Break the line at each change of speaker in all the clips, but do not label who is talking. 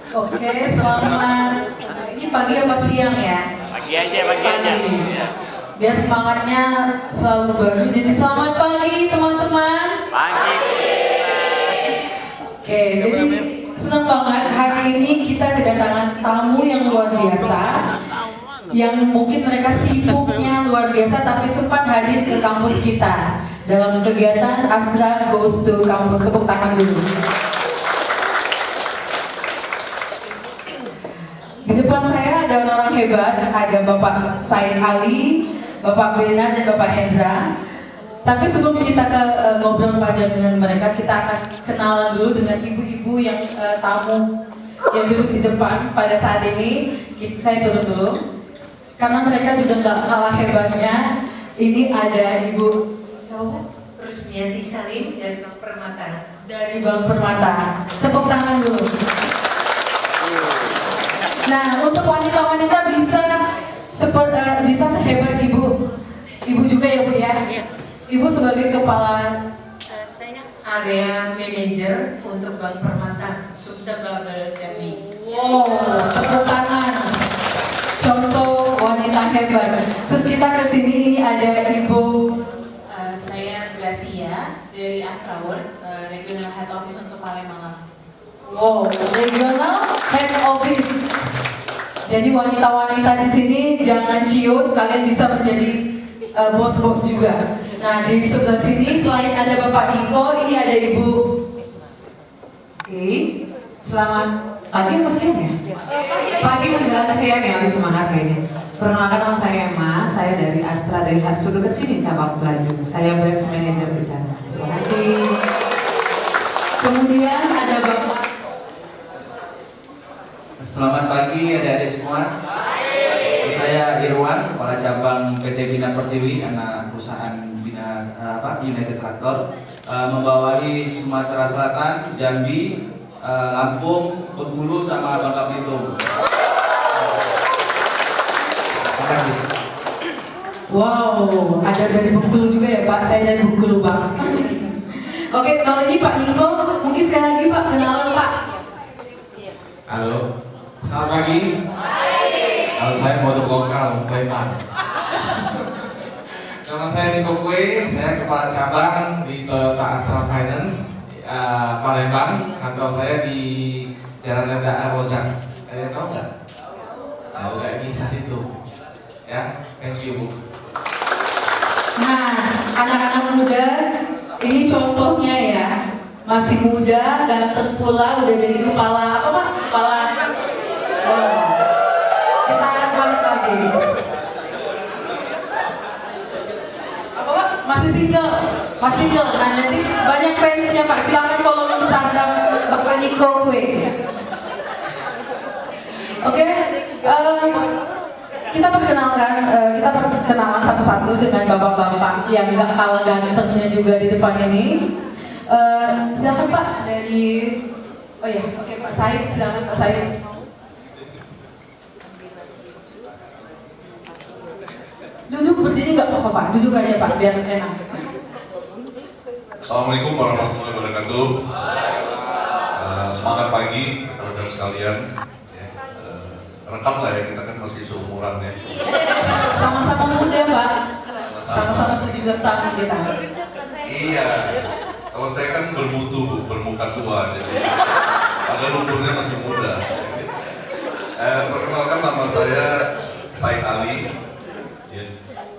Oke, selamat. Ini pagi apa siang ya?
Pagi aja. Ya.
Biar semangatnya selalu baru. Jadi selamat pagi teman-teman.
Pagi.
Oke, jadi senang banget hari ini kita kedatangan tamu yang luar biasa. Yang mungkin mereka sibuknya luar biasa tapi sempat hadir ke kampus kita dalam kegiatan Astra Goes to Campus. Tepuk tangan dulu. Di depan saya ada orang hebat, ada Bapak Said Ali, Bapak Bena dan Bapak Hendra. Tapi sebelum kita ngobrol panjang dengan mereka, kita akan kenalan dulu dengan ibu-ibu yang tamu yang duduk di depan pada saat ini. Saya turun dulu, karena mereka juga nggak kalah hebatnya. Ini ada Ibu
Rusmiati Salim dari Bank Permata.
Dari Bank Permata. Tepuk tangan dulu. Nah, untuk wanita-wanita bisa sehebat ibu. Ibu juga ya Bu ya. Ibu sebagai kepala
Saya area manager untuk Bank Permata Sumsel Babel Jambi.
wow, tepuk tangan. Contoh wanita hebat. Terus kita kesini ini ada Ibu
Saya Gracia dari Astra World, Regional Head Office untuk Palembang.
wow, Regional Head Office. Jadi wanita-wanita di sini jangan ciut, kalian bisa menjadi bos-bos juga. Nah, di sebelah sini selain ada Bapak Niko, ini ada Ibu.
Oke, selamat pagi atau siang ya? Pagi menjelang siang ya, habis semangat kayaknya. Perkenalkan nama saya Emma, saya dari Astra dari Hatsu dekat sini cabang Pelaju. Saya branch manager di sana. Terima kasih.
Kemudian ada Bapak.
Selamat pagi adik-adik semua. Saya Irwan, kepala cabang PT Bina Pertiwi, anak perusahaan Bina United Traktor, membawahi Sumatera Selatan, Jambi, Lampung, Bengkulu sama Bangka Belitung. Terima kasih.
Wow, ada dari Bengkulu juga ya Pak, saya dari Bengkulu Pak. Oke, kalau ini Pak Niko, mungkin sekali lagi Pak, kenalan Pak.
Halo, selamat pagi. Kalau saya model lokal, Sleman. Nama saya Niko Kue, saya kepala cabang di Toyota Astra Finance Palembang. Kantor saya di Jalan Lenda Arrosan. Kalian tahu nggak? Tahu nggak bisa situ? Ya, thank you Bu.
Nah, anak-anak muda, ini contohnya ya, masih muda, ganteng pula, udah jadi kepala apa Pak? Kepala. Oh. Kita balik lagi. Apa Pak? Masih single. Nah, nanti banyak fansnya Pak. Silakan follow Instagram Bapak Niko Kue. Oke, kita perkenalan satu-satu dengan bapak-bapak yang gak kalah gantengnya juga di depan ini. Silakan Pak dari, oh ya, oke Pak Said, silakan Pak Said. Duduk berdiri nggak apa-apa Pak, duduk aja Pak biar enak.
Assalamualaikum warahmatullahi wabarakatuh. Semangat pagi rekan sekalian. Rekam lah ya, kita kan masih seumuran ya.
Sama-sama muda Pak, sama-sama 17 tahun kita.
Iya, kalau saya kan bermuka tua, jadi padahal umurnya masih muda. Perkenalkan, nama saya Said Ali.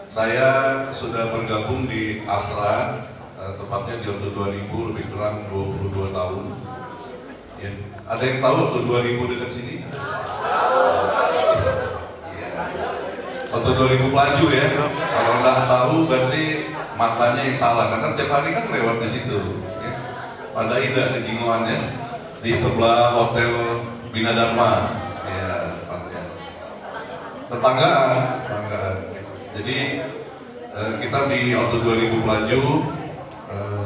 Saya sudah bergabung di Astra, tepatnya di waktu 2000, lebih kurang 22 tahun. Ya. Ada yang tahu waktu 2000 dekat sini? Ya. Waktu 2000 Pelaju ya. Kalau nggak tahu berarti matanya yang salah, karena tiap hari kan lewat di situ. Ya. Pada indah keginguannya di sebelah hotel Bina Dharma. Ya, tetanggaan. Jadi kita di waktu 2000 Pelaju,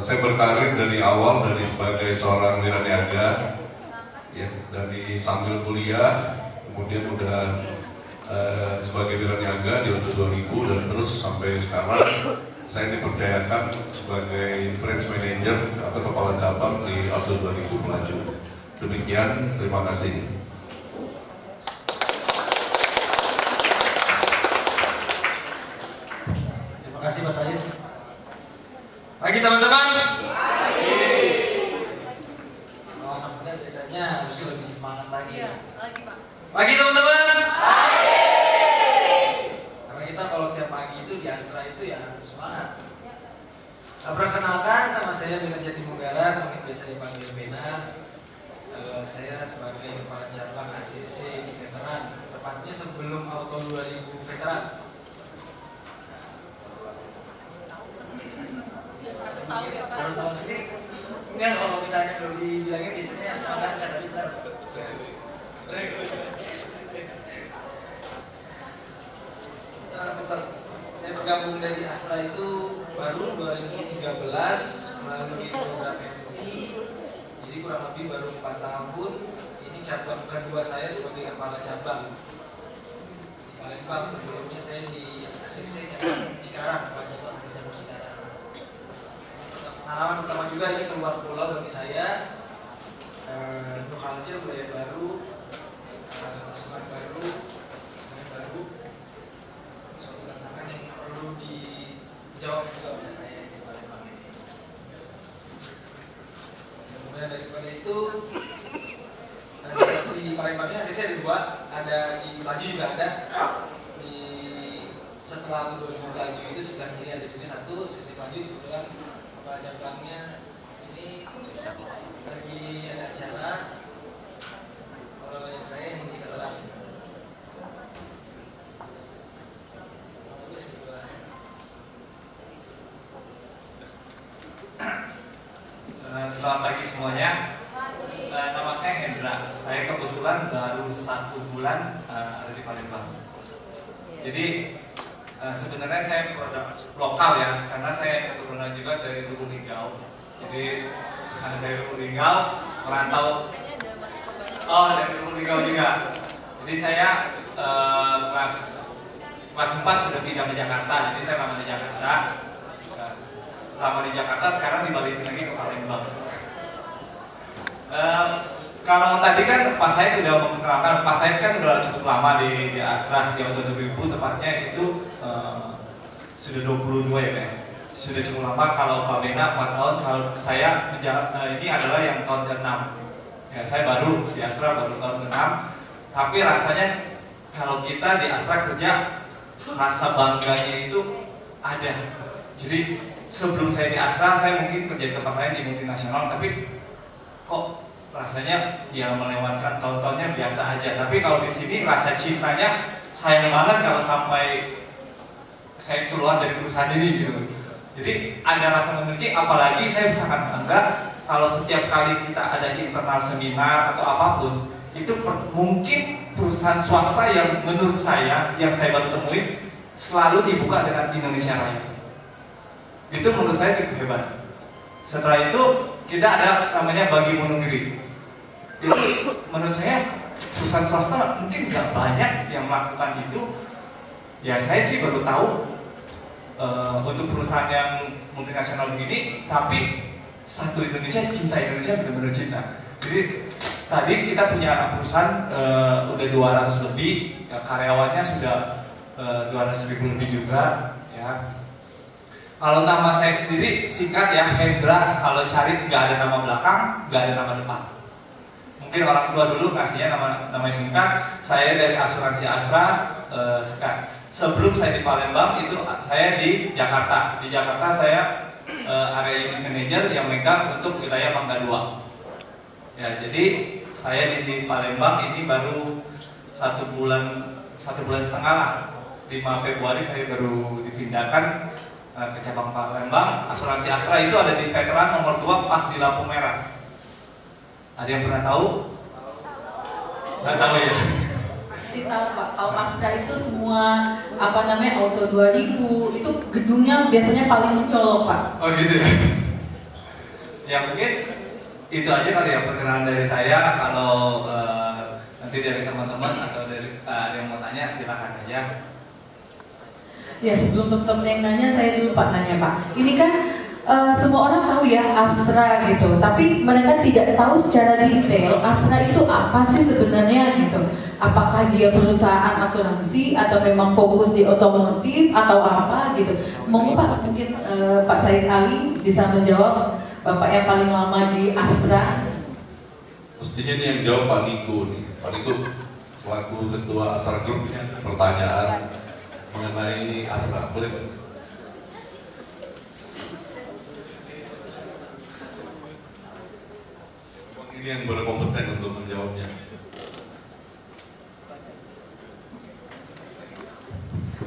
saya berkarir dari awal dari sebagai seorang wiraniaga, ya, dari sambil kuliah, kemudian udah sebagai wiraniaga di waktu 2000 dan terus sampai sekarang saya dipercayakan sebagai branch manager atau kepala cabang di waktu 2000 Pelaju. Demikian, terima kasih.
teman-teman? Oh, namanya biasanya harus lebih semangat lagi. Pagi teman-teman? Karena kita kalau tiap pagi itu di Astra itu ya harus semangat. Perkenalkan, nama saya Bena Jatimugara, mungkin biasa dipanggil Bena. Saya sebagai kepala cabang ACC di veteran, tepatnya sebelum Auto 2000 veteran. Harus tahu ini. Enggak, kalau misalnya kalau dibilangnya biasanya enggak, tapi ntar. Saya bergabung dari Astra itu baru 2013 melalui program MT, jadi kurang lebih baru 4 tahun. Ini cabang kedua saya sebagai kepala cabang di Palembang. Sebelumnya saya di ACC Cikarang, kepala cabang ACC Cikarang. Pengalaman pertama juga ini keluar pulau bagi saya, new culture, budaya baru, masukan baru, budaya baru, suatu tantangan yang perlu dijawab juga oleh saya di Palembang ini. Kemudian daripada itu, di Palembangnya ACC ada 2, ada di Laju juga ada. Di setelah 2000 Laju itu sudah kiri ada juga 1, sisi Laju kebetulan kepala cabangnya ini lagi ada acara. Kalau yang saya yang di Keterangan.
Selamat pagi semuanya. Nama saya Hendra. Saya kebetulan baru 1 bulan ada di Palembang. Jadi sebenarnya saya produk lokal ya, karena saya keturunan juga dari Lubuk Linggau. Jadi dari Lubuk Linggau merantau. Oh, dari Lubuk Linggau juga. Jadi saya kelas 4 sudah pindah ke Jakarta. Jadi saya lama di Jakarta. Lama di Jakarta, sekarang dibalikin lagi ke Palembang. Kalau tadi kan Pak Said sudah memperkenalkan, Pak Said kan sudah cukup lama di Astra, di tahun 2000 tepatnya itu sudah 22 ya guys. Sudah cukup lama. Kalau Pak Bena 4 tahun, kalau saya ini adalah yang tahun ke-6. Ya, saya baru di Astra baru tahun ke-6. Tapi rasanya kalau kita di Astra kerja, rasa bangganya itu ada. Jadi sebelum saya di Astra, saya mungkin kerja di tempat lain di multinasional, tapi kok rasanya ya melewatkan tahun-tahunnya biasa aja. Tapi kalau di sini rasa cintanya sayang banget kalau sampai saya keluar dari perusahaan ini gitu. Jadi ada rasa memiliki, apalagi saya sangat bangga kalau setiap kali kita ada internal seminar atau apapun, itu mungkin perusahaan swasta yang menurut saya, yang saya baru temui, selalu dibuka dengan Indonesia Raya. Itu menurut saya cukup hebat. Setelah itu kita ada namanya bagi bunuh diri. Itu menurut saya perusahaan swasta mungkin nggak banyak yang melakukan itu. Ya saya sih baru tahu untuk perusahaan yang multinasional begini, tapi satu Indonesia, cinta Indonesia benar-benar cinta. Jadi tadi kita punya anak perusahaan udah 200 lebih, ya, karyawannya sudah 200.000 lebih juga. Ya. Kalau nama saya sendiri singkat ya, Hendra. Kalau cari nggak ada nama belakang, nggak ada nama depan. Mungkin orang tua dulu ngasihnya nama singkat. Saya dari asuransi Astra sekat. Sebelum saya di Palembang itu saya di Jakarta. Di Jakarta saya area unit manager yang megang untuk wilayah Mangga 2. Ya, jadi saya di Palembang ini baru 1 bulan setengah lah. 5 Februari saya baru dipindahkan ke cabang Palembang. Asuransi Astra itu ada di veteran nomor 2 pas di lampu merah. Ada yang pernah tahu? Nggak tahu ya?
Pasti tahu Pak. Kalau Astra itu semua Auto 2000 itu gedungnya biasanya paling mencolok Pak.
Oh gitu ya? Ya mungkin itu aja kali ya perkenalan dari saya. Kalau nanti dari teman-teman atau dari ada yang mau tanya silakan aja.
Ya sebelum teman-teman yang nanya, saya dulu Pak nanya Pak. Ini kan semua orang tahu ya Astra gitu, tapi mereka tidak tahu secara detail Astra itu apa sih sebenarnya gitu. Apakah dia perusahaan asuransi atau memang fokus di otomotif atau apa gitu. Monggo Pak, mungkin Pak Said Ali bisa menjawab, Bapak yang paling lama di Astra.
Mestinya ini yang jawab Pak Niko nih. Pak Niko selaku ketua Astra Group, pertanyaan mengenai Astra, boleh? Ini yang berkompeten untuk menjawabnya.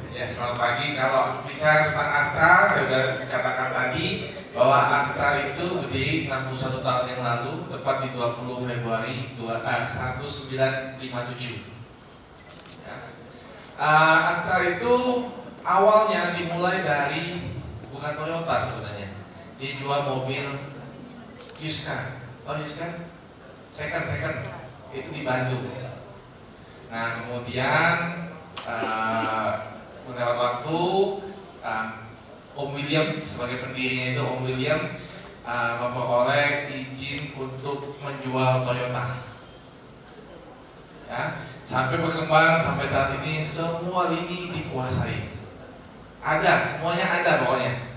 Ya, selamat pagi. Kalau bicara tentang Astra, saya sudah katakan tadi bahwa Astra itu berdiri 61 tahun yang lalu, tepat di 20 Februari 1957. Ya. Astra itu awalnya dimulai dari bukan Toyota sebenarnya. Dia jual mobil Yuskan. Oh Yuskan? Second itu di Bandung. Nah kemudian lewat waktu Om William sebagai pendirinya itu Om William memperoleh izin untuk menjual Toyota. Ya, sampai berkembang sampai saat ini semua lini dikuasai. Ada, semuanya ada pokoknya.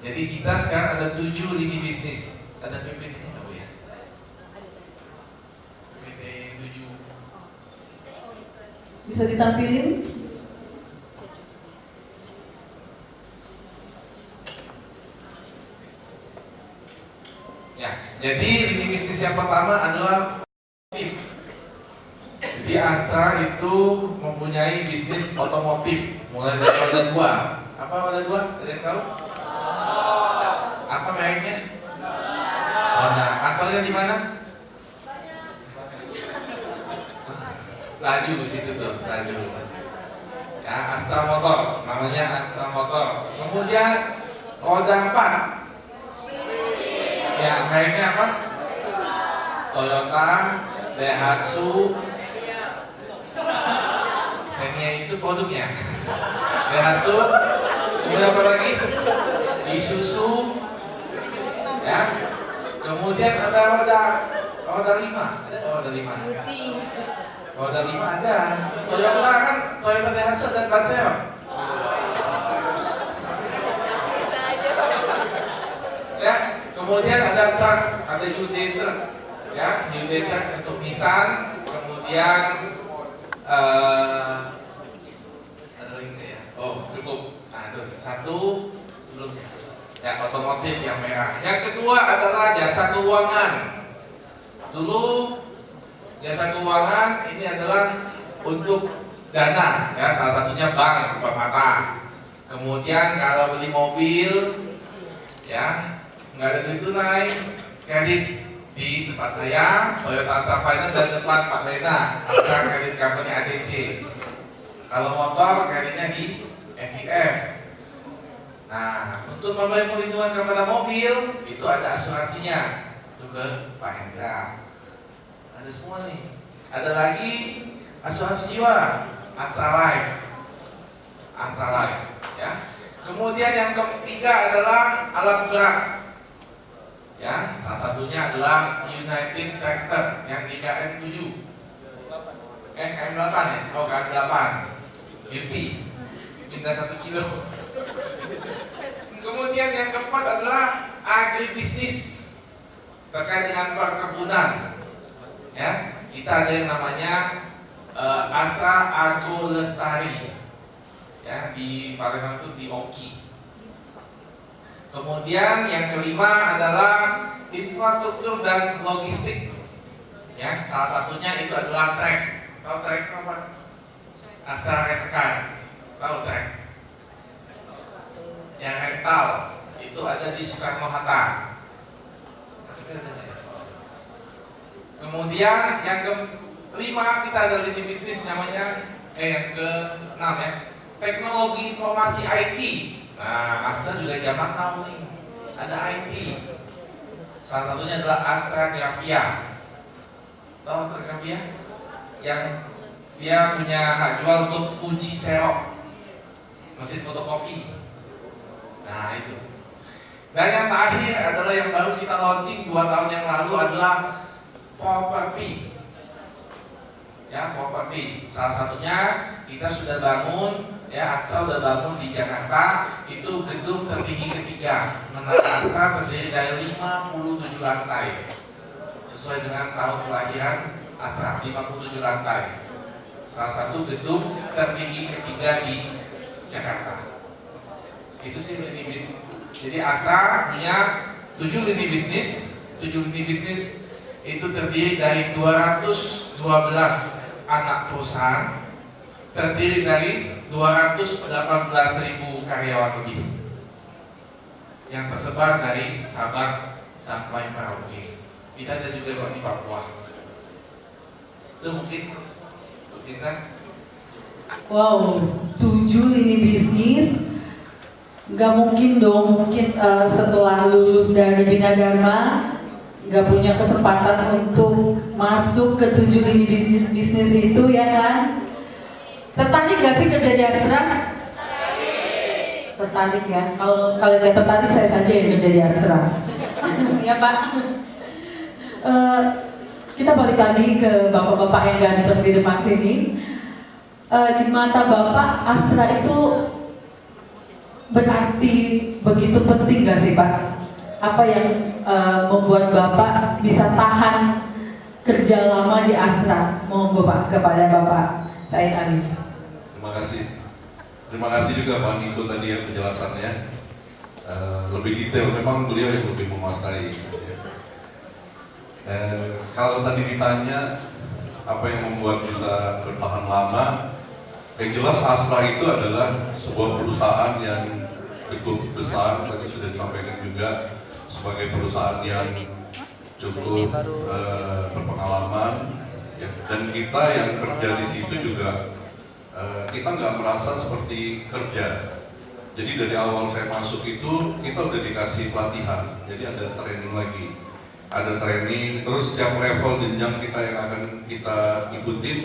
Jadi kita sekarang ada 7 lini bisnis. Ada PPT.
Bisa ditampilin?
Ya, jadi lini bisnis yang pertama adalah otomotif. Jadi Astra itu mempunyai bisnis otomotif mulai dari roda 2. Apa roda 2? Ada yang tahu? Apa mereknya? Honda. Akalnya di mana? Laju situ tuh, laju. Ya, Astra Motor, namanya Astra Motor. Kemudian roda 4. Ya, mereknya apa? Toyota, Daihatsu. Xenia itu produknya. Daihatsu. Kemudian apa lagi? Isuzu. Ya. Kemudian ada roda 5. Ada roda 5. Roda 5 ada. Toyota kan, Toyota Daihatsu dan Pansero. Ya, kemudian ada truk, ada UD truk. Ya, UD truk untuk Nissan. Kemudian ada lagi nggak ya? Oh, cukup. Nah, itu satu sebelumnya. Ya, otomotif yang merah. Yang kedua adalah jasa keuangan. Dulu jasa keuangan ini adalah untuk dana, ya salah satunya bank, permata. Kemudian kalau beli mobil, ya nggak ada duit tunai, kredit di tempat saya, Toyota Astra Finance dan tempat Pak Lena, Astra Credit Company ACC. Kalau motor kreditnya di FIF. Nah, untuk memberi perlindungan kepada mobil itu ada asuransinya, itu ke Pak Hendra. Ada semua nih. Ada lagi asuransi jiwa, Astra Life. Astra Life, ya. Kemudian yang ketiga adalah alat berat. Ya, salah satunya adalah United Tractor yang di KM7. KM8 ya? Oh, KM8. Beauty. Minta 1 kilo. Kemudian yang keempat adalah agribisnis terkait dengan perkebunan. Ya, kita ada yang namanya Astra Agro Lestari, ya di Palembang itu di Oki. Kemudian yang kelima adalah infrastruktur dan logistik, ya salah satunya itu adalah trek. Tahu trek apa? Astra Rental, tahu trek? Yang rental itu ada di Soekarno Hatta. Kemudian yang kelima kita ada lini bisnis namanya yang ke-6 ya, teknologi informasi IT. Nah, Astra juga zaman now nih, ada IT. Salah satunya adalah Astra Grafia. Tahu Astra Grafia? Yang dia punya hak jual untuk Fuji Xerox, mesin fotokopi. Nah itu. Dan yang terakhir adalah yang baru kita launching 2 tahun yang lalu adalah property. Ya, property. Salah satunya kita sudah bangun, ya Astra sudah bangun di Jakarta, itu gedung tertinggi ketiga. Menara Astra terdiri dari 57 lantai. Sesuai dengan tahun kelahiran Astra, 57 lantai. Salah satu gedung tertinggi ketiga di Jakarta. Itu sih lini bisnis. Jadi Astra punya 7 lini bisnis. 7 lini bisnis itu terdiri dari 212 anak perusahaan, terdiri dari 218.000 karyawan lebih yang tersebar dari Sabang sampai Merauke. Kita ada juga di Papua. Itu mungkin untuk kita.
Wow, 7 lini bisnis. Gak mungkin dong, mungkin setelah lulus dari Bina Dharma gak punya kesempatan untuk masuk ke 7 lini bisnis itu, ya kan? Tertarik gak sih kerja di Astra? Tertarik ya. Kalau kalian gak tertarik, saya saja yang kerja di Astra. Ya Pak. Kita balik lagi ke bapak-bapak yang ganteng di depan sini. Di mata Bapak, Astra itu berarti begitu penting gak sih Pak? Apa yang membuat Bapak bisa tahan kerja lama di Astra? Monggo Pak, kepada Bapak Said Ali.
Terima kasih. Terima kasih juga Pak Niko tadi ya penjelasannya. Lebih detail, memang beliau yang lebih menguasai. Kalau tadi ditanya apa yang membuat bisa bertahan lama, yang jelas Astra itu adalah sebuah perusahaan yang cukup besar, tadi sudah disampaikan juga, sebagai perusahaan yang cukup berpengalaman, ya. Dan kita yang kerja di situ juga kita nggak merasa seperti kerja. Jadi dari awal saya masuk itu kita udah dikasih pelatihan, jadi ada training lagi, ada training, terus setiap level jenjang kita yang akan kita ikutin,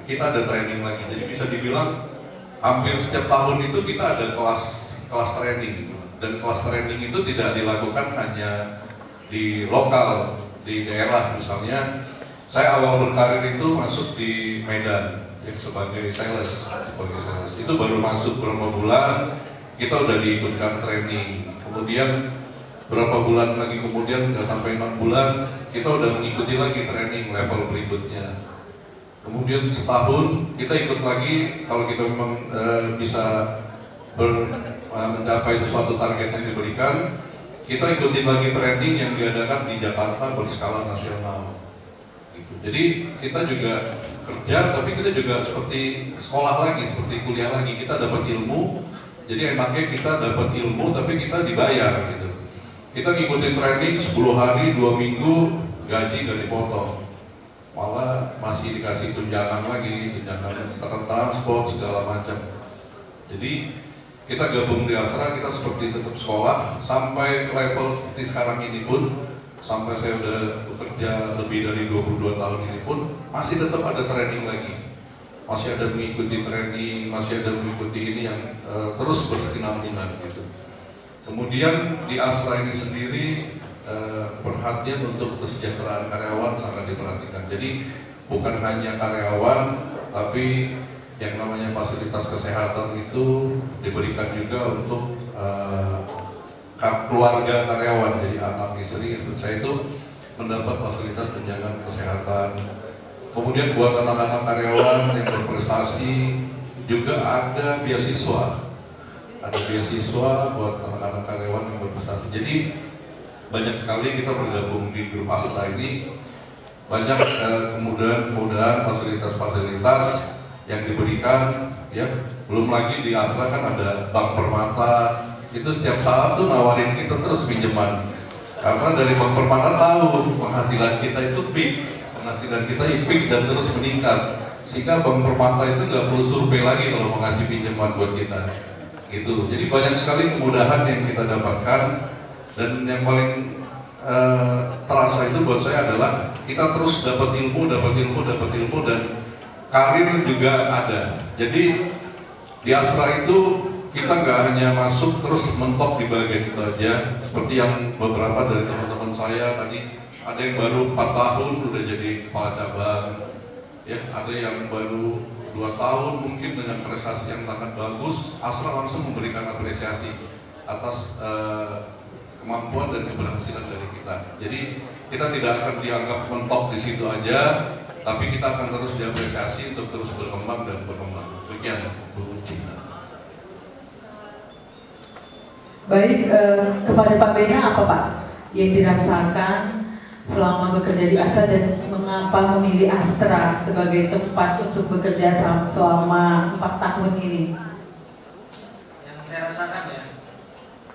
kita ada training lagi. Jadi bisa dibilang hampir setiap tahun itu kita ada kelas training, dan kelas training itu tidak dilakukan hanya di lokal, di daerah. Misalnya saya awal berkarir itu masuk di Medan ya, sebagai sales. Itu baru masuk berapa bulan kita udah diikutkan training, kemudian berapa bulan lagi kemudian nggak sampai 6 bulan kita udah mengikuti lagi training level berikutnya. Kemudian setahun kita ikut lagi, kalau kita memang bisa mencapai sesuatu target yang diberikan, kita ikutin lagi training yang diadakan di Jakarta berskala nasional. Gitu. Jadi kita juga kerja, tapi kita juga seperti sekolah lagi, seperti kuliah lagi. Kita dapat ilmu, jadi enaknya kita dapat ilmu, tapi kita dibayar gitu. Kita ngikutin training 10 hari, 2 minggu, gaji gak dipotong. Malah masih dikasih tunjangan lagi, tunjangan transport segala macam. Jadi kita gabung di Astra, kita seperti tetap sekolah sampai level seperti sekarang ini pun, sampai saya udah bekerja lebih dari 22 tahun ini pun masih tetap ada training lagi, masih ada mengikuti training, masih ada mengikuti ini yang terus berkesinambungan gitu. Kemudian di Astra ini sendiri perhatian untuk kesejahteraan karyawan sangat diperhatikan. Jadi bukan hanya karyawan, tapi yang namanya fasilitas kesehatan itu diberikan juga untuk keluarga karyawan. Jadi anak, istri, itu saya itu mendapat fasilitas tunjangan kesehatan. Kemudian buat anak-anak karyawan yang berprestasi juga ada beasiswa. Ada beasiswa buat anak-anak karyawan yang berprestasi. Jadi banyak sekali kita bergabung di grup Astra ini, banyak kemudahan-kemudahan, fasilitas-fasilitas yang diberikan, ya. Belum lagi di Astra kan ada Bank Permata, itu setiap saat tuh nawarin kita terus pinjaman, karena dari Bank Permata tahu penghasilan kita itu fix, penghasilan kita fix dan terus meningkat, sehingga Bank Permata itu nggak perlu survei lagi kalau mau ngasih pinjaman buat kita, gitu. Jadi banyak sekali kemudahan yang kita dapatkan. Dan yang paling terasa itu buat saya adalah kita terus dapat ilmu, dan karir juga ada. Jadi di Astra itu kita nggak hanya masuk terus mentok di bagian itu aja, seperti yang beberapa dari teman-teman saya tadi, ada yang baru 4 tahun udah jadi kepala cabang, ya, ada yang baru 2 tahun mungkin dengan prestasi yang sangat bagus, Astra langsung memberikan apresiasi atas kemampuan dan keberhasilan dari kita. Jadi kita tidak akan dianggap mentok di situ aja, tapi kita akan terus diapresiasi untuk terus berkembang dan berkembang. Demikian Bu Cinta.
Baik, kepada Pak Bena apa Pak yang dirasakan selama bekerja di Astra dan mengapa memilih Astra sebagai tempat untuk bekerja selama 4 tahun ini?
Yang saya rasakan ya,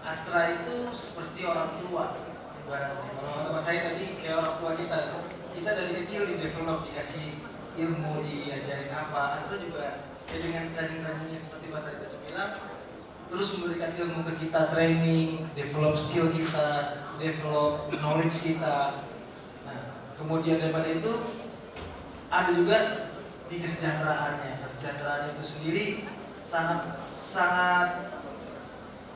Astra itu seperti orang tua. Kalau kata saya tadi kayak orang tua kita dari kecil di develop, dikasih ilmu, diajarin apa. Astra juga ya dengan training-trainingnya seperti Mas Arita bilang, terus memberikan ilmu ke kita, training, develop skill kita, develop knowledge kita. Nah, kemudian daripada itu ada juga di kesejahteraannya. Kesejahteraan itu sendiri sangat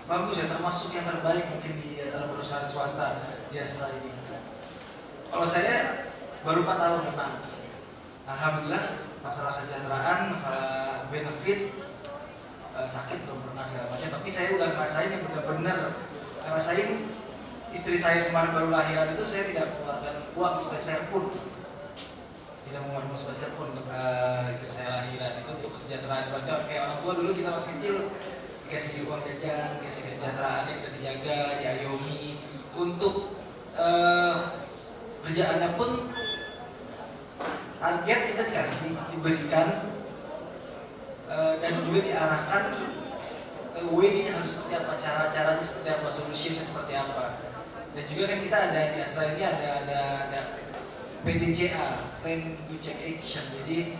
bagus ya, termasuk yang terbaik mungkin di antara perusahaan swasta di Astra ini. Kalau saya baru 4 tahun memang, alhamdulillah masalah kesejahteraan, masalah benefit, sakit belum pernah segala macam. Tapi saya udah ngerasain yang benar-benar ngerasain. Istri saya kemarin baru lahiran itu saya tidak mengeluarkan uang spesial pun, tidak mengeluarkan uang spesial pun untuk istri saya lahiran. Itu untuk kesejahteraan keluarga. Kayak orang tua dulu kita masih kecil dikasih uang jajan, dikasih kesejahteraan yang kita dijaga, diayomi. Untuk kerjaannya pun target kita dikasih, diberikan, dan juga diarahkan way-nya harus seperti apa, cara-caranya seperti apa, solusinya seperti apa. Dan juga kan kita ada di Astra ini ada PDCA, Plan Do Check Action. Jadi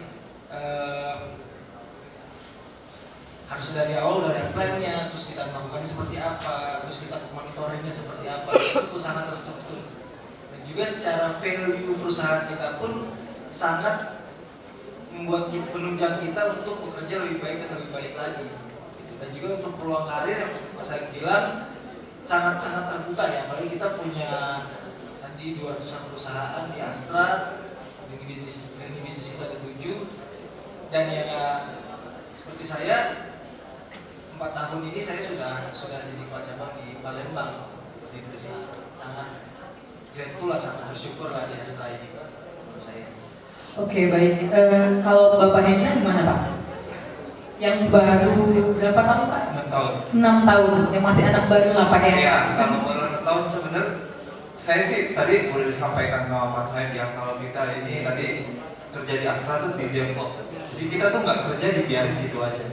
harus dari awal udah ada plan-nya, terus kita melakukan seperti apa, terus kita monitoringnya seperti apa. Itu sangat terstruktur. Dan juga secara value perusahaan kita pun sangat membuat penunjang kita untuk bekerja lebih baik dan lebih baik lagi. Dan juga untuk peluang karir yang Mas Haik bilang sangat-sangat terbuka ya. Apalagi kita punya tadi 200-an perusahaan di Astra, dengan bisnis kita ada 7. Dan ya seperti saya 4 tahun ini saya sudah jadi kepala cabang di Palembang. Jadi itu sangat grateful lah, sangat bersyukur lah di Astra ini menurut saya.
Oke, baik. Kalau Bapak Hendra gimana Pak? Yang baru berapa tahun Pak?
6 tahun.
6 tahun, yang masih anak baru lah Pak ya?
Iya, kalau baru 6 tahun sebenarnya saya sih tadi boleh disampaikan sama Pak saya yang kalau kita ini tadi kerja di Astra tuh di develop. Jadi kita tuh nggak kerja dibiarin gitu aja.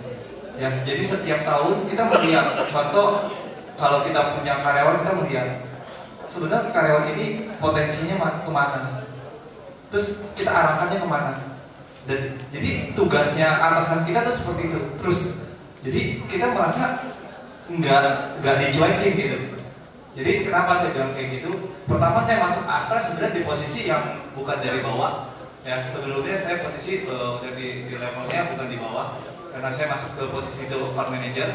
Ya, jadi setiap tahun kita melihat, contoh kalau kita punya karyawan kita melihat sebenarnya karyawan ini potensinya kemana, terus kita arahkannya kemana. Dan jadi tugasnya atasan kita tuh seperti itu terus. Jadi kita merasa nggak dicuekin gitu. Jadi kenapa saya bilang kayak gitu? Pertama saya masuk Astra sebenarnya di posisi yang bukan dari bawah. Ya sebelumnya saya posisi di levelnya bukan di bawah. Karena saya masuk ke posisi core manager.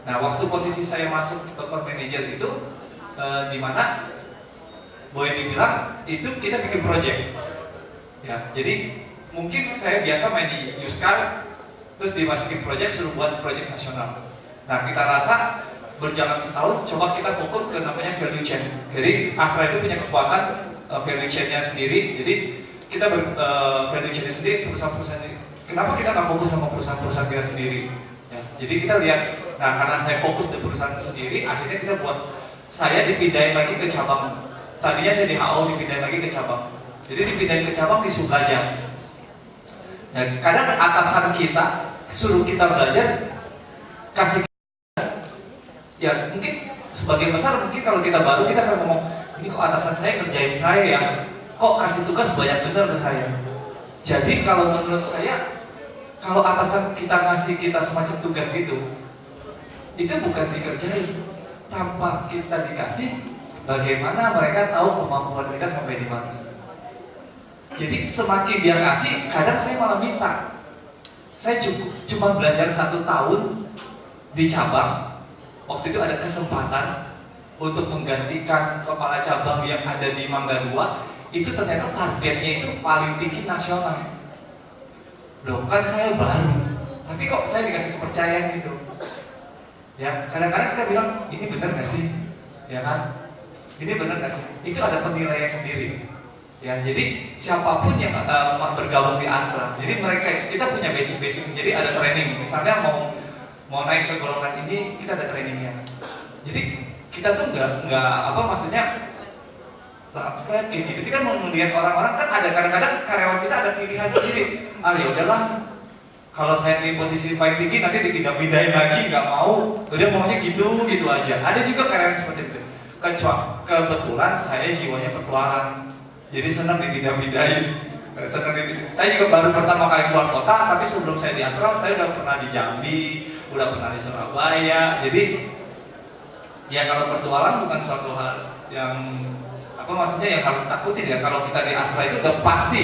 Nah waktu posisi saya masuk ke core manager itu di mana boleh dibilang itu kita bikin project. Ya jadi mungkin saya biasa main di Yuskar, terus dimasukin project suruh buat project nasional. Nah kita rasa berjalan setahun, coba kita fokus ke namanya value chain. Jadi Astra itu punya kekuatan value chain-nya sendiri. Jadi kita value chain-nya sendiri, perusahaan-perusahaan ini. Kenapa kita nggak fokus sama perusahaan-perusahaan kita sendiri? Ya, jadi kita lihat, nah karena saya fokus di perusahaan sendiri, akhirnya kita buat saya dipindahin lagi ke cabang. Tadinya saya di HO dipindahin lagi ke cabang. Jadi dipindahin ke cabang di Sukaja. Nah, kadang atasan kita suruh kita belajar, kasih ya mungkin sebagian besar mungkin kalau kita baru kita akan ngomong ini kok atasan saya kerjain saya ya, kok kasih tugas banyak bener ke saya. Jadi kalau menurut saya kalau atasan kita ngasih kita semacam tugas itu bukan dikerjain, tanpa kita dikasih bagaimana mereka tahu kemampuan mereka sampai di mana. Jadi semakin dia ngasih, kadang saya malah minta. Saya cuma belajar 1 tahun, di cabang, waktu itu ada kesempatan untuk menggantikan kepala cabang yang ada di Mangga 2, itu ternyata targetnya itu paling tinggi nasional. Loh kan saya baru, tapi kok saya dikasih kepercayaan gitu. Ya, kadang-kadang kita bilang, ini benar nggak sih? Ya kan? Ini benar nggak sih? Itu ada penilaian sendiri. Ya, jadi siapapun yang bergabung di Astra, jadi mereka kita punya basic, jadi ada training. Misalnya mau naik ke golongan ini, kita ada trainingnya. Jadi kita tuh nggak apa maksudnya kayak gitu kan melihat orang-orang kan ada kadang-kadang karyawan kita ada pilihan sendiri. Ya udahlah, kalau saya di posisi paling tinggi nanti dipindah-pindahin lagi, nggak mau. Udah maunya gitu aja. Ada juga karyawan seperti itu. Kebetulan saya jiwanya petualang, jadi senang dipindah-pindahin. Saya juga baru pertama kali keluar kota, tapi sebelum saya di Astra, saya udah pernah di Jambi, udah pernah di Surabaya. Jadi ya kalau petualang bukan suatu hal yang apa maksudnya yang harus takutin ya. Kalau kita di Astra itu udah pasti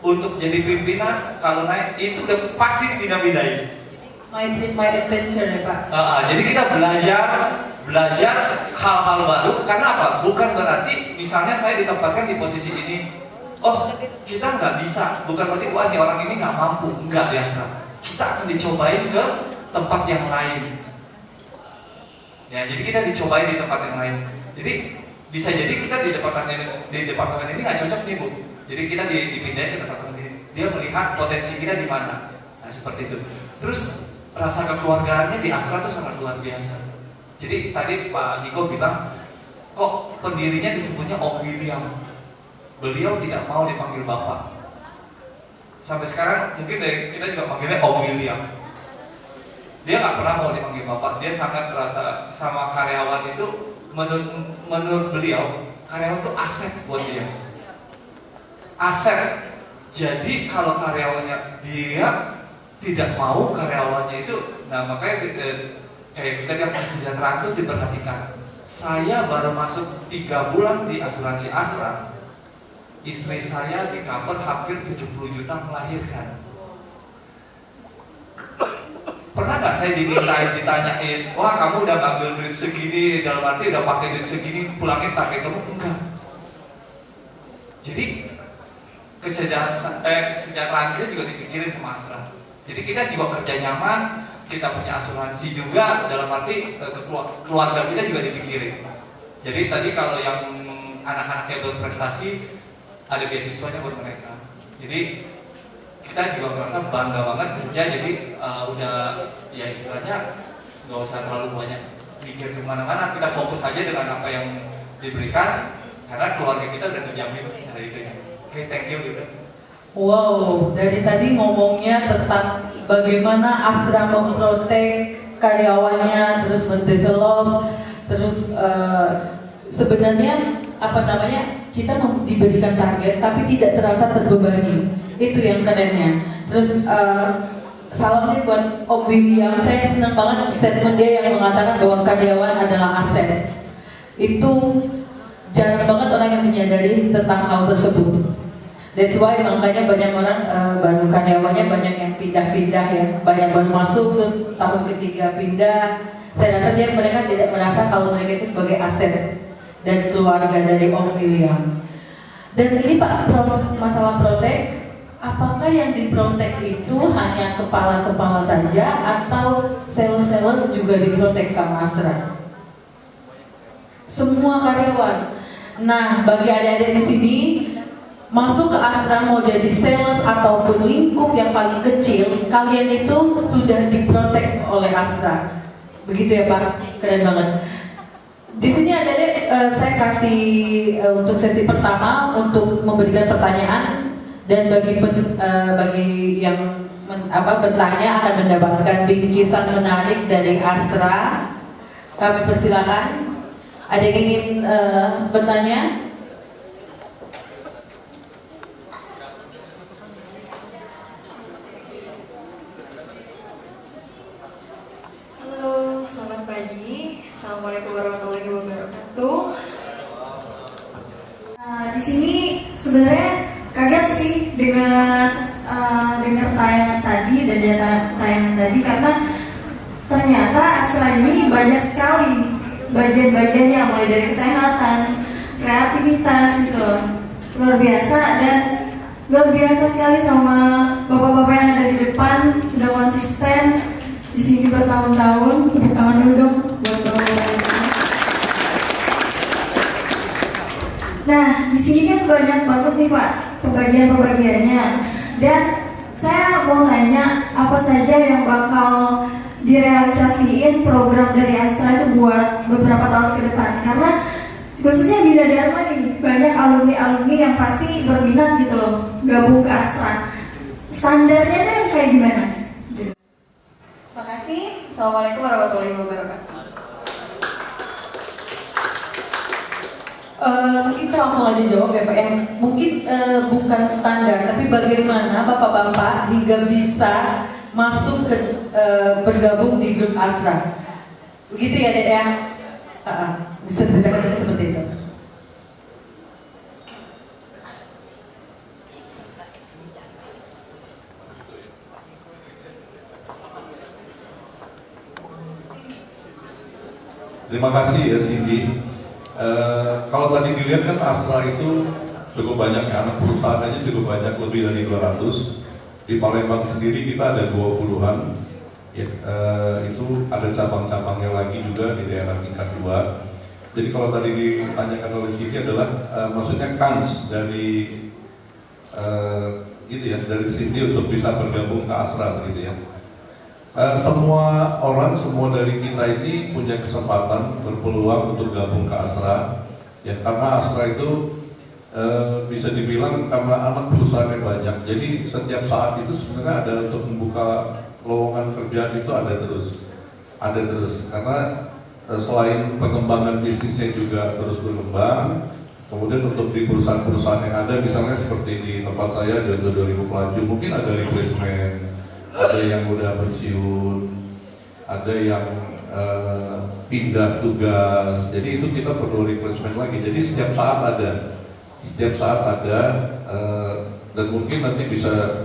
untuk jadi pimpinan, kalau naik itu udah pasti dipindah-pindahin.
My trip, my adventure ya Pak.
Jadi kita belajar hal-hal baru. Karena apa? Bukan berarti misalnya saya ditempatkan di posisi ini, oh kita nggak bisa. Bukan berarti wah nih orang ini nggak mampu. Enggak ya, kita akan dicobain ke tempat yang lain. Ya, jadi kita dicobain di tempat yang lain. Jadi bisa jadi kita di departemen ini nggak cocok nih Bu. Jadi kita dipindahin ke departemen ini. Dia melihat potensi kita di mana. Nah seperti itu. Terus rasa kekeluargaannya di Astra itu sangat luar biasa. Jadi tadi Pak Niko bilang, kok pendirinya disebutnya Om William. Beliau tidak mau dipanggil Bapak. Sampai sekarang mungkin kita juga panggilnya Om William. Dia nggak pernah mau dipanggil Bapak. Dia sangat merasa sama karyawan itu, menurut beliau, karyawan itu aset buat dia. Aset. Jadi kalau karyawannya dia tidak mau karyawannya itu, nah makanya kayak kita bilang kesejahteraan itu diperhatikan. Saya baru masuk 3 bulan di asuransi Astra, istri saya di cover hampir 70 juta melahirkan. Pernah nggak saya ditanyain, wah kamu udah ngambil duit segini, dalam arti udah pakai duit segini, pulangin pakai kamu? Enggak. Jadi kesejahteraan kita juga dipikirin sama Astra. Jadi kita juga kerja nyaman, kita punya asuransi juga, dalam arti keluarga kita juga dipikirin. Jadi tadi kalau yang anak-anaknya berprestasi, ada beasiswanya buat mereka. Jadi kita juga merasa bangga banget kerja, jadi udah ya istilahnya nggak usah terlalu banyak mikir kemana-mana, kita fokus aja dengan apa yang diberikan, karena keluarga kita udah terjamin dari itu. Oke, thank you gitu.
Wow, dari tadi ngomongnya tentang bagaimana Astra memprotek karyawannya, terus mendevelop, terus sebenarnya apa namanya, kita diberikan target tapi tidak terasa terbebani. Itu yang kerennya. Terus salam nih buat Om William. Saya senang banget statement dia yang mengatakan bahwa karyawan adalah aset. Itu jarang banget orang yang menyadari tentang hal tersebut. That's why makanya banyak orang baru karyawannya banyak yang pindah-pindah ya, banyak baru masuk terus tahun ketiga pindah. Saya rasa mereka tidak merasa kalau mereka itu sebagai aset dan keluarga dari Om William. Dan ini Pak, masalah protek, apakah yang diprotek itu hanya kepala-kepala saja atau sales-sales juga diprotek sama Astra? Semua karyawan. Nah, bagi adik-adik di sini, masuk ke Astra mau jadi sales ataupun lingkup yang paling kecil, kalian itu sudah diprotek oleh Astra. Begitu ya Pak, keren banget. Di sini ada saya kasih untuk sesi pertama untuk memberikan pertanyaan, dan bagi yang bertanya akan mendapatkan bingkisan menarik dari Astra. Kami persilakan. Ada yang ingin bertanya?
Selamat pagi, assalamualaikum warahmatullahi wabarakatuh. Di sini sebenarnya kaget sih dengan tayangan tadi dan tayangan tadi, karena ternyata Astra ini banyak sekali bagian-bagiannya, mulai dari kesehatan, kreativitas gitu, luar biasa. Dan luar biasa sekali sama bapak-bapak yang ada di depan, sudah konsisten di sini bertahun-tahun. Tepuk tangan dulu dong buat bapak-bapak ini. Nah, di sini kan banyak banget nih Pak pembagian-pembagiannya, dan saya mau tanya apa saja yang bakal direalisasiin program dari Astra itu buat beberapa tahun ke depan, karena khususnya Bina Dharma nih banyak alumni-alumni yang pasti berminat gitu loh gabung ke Astra. Standarnya tuh yang kayak gimana? Terima kasih. Assalamualaikum warahmatullahi wabarakatuh.
Mungkin kita langsung aja jawab ya Pak, yang mungkin bukan standar, tapi bagaimana Bapak-Bapak hingga bisa masuk ke bergabung di grup Astra. Begitu ya Dek ya? Bisa dibedakan seperti itu.
Terima kasih ya Cindy. Kalau tadi dilihat kan Astra itu cukup banyak ya, anak perusahaannya cukup banyak, lebih dari 200. Di Palembang sendiri kita ada 20-an. Ya, itu ada cabang-cabangnya lagi juga di daerah tingkat 2. Jadi kalau tadi ditanyakan oleh Cindy adalah maksudnya kans dari gitu ya, dari Cindy untuk bisa bergabung ke Astra gitu ya. Semua orang, semua dari kita ini punya kesempatan, berpeluang untuk gabung ke Astra ya, karena Astra itu bisa dibilang karena anak perusahaan yang banyak, jadi setiap saat itu sebenarnya ada untuk membuka lowongan kerja itu ada terus karena selain pengembangan bisnisnya juga terus berkembang. Kemudian untuk di perusahaan-perusahaan yang ada, misalnya seperti di tempat saya ada 2000 pelaju, mungkin ada replacement, ada yang udah pensiun, ada yang pindah tugas, jadi itu kita perlu replacement lagi. Jadi setiap saat ada, dan mungkin nanti bisa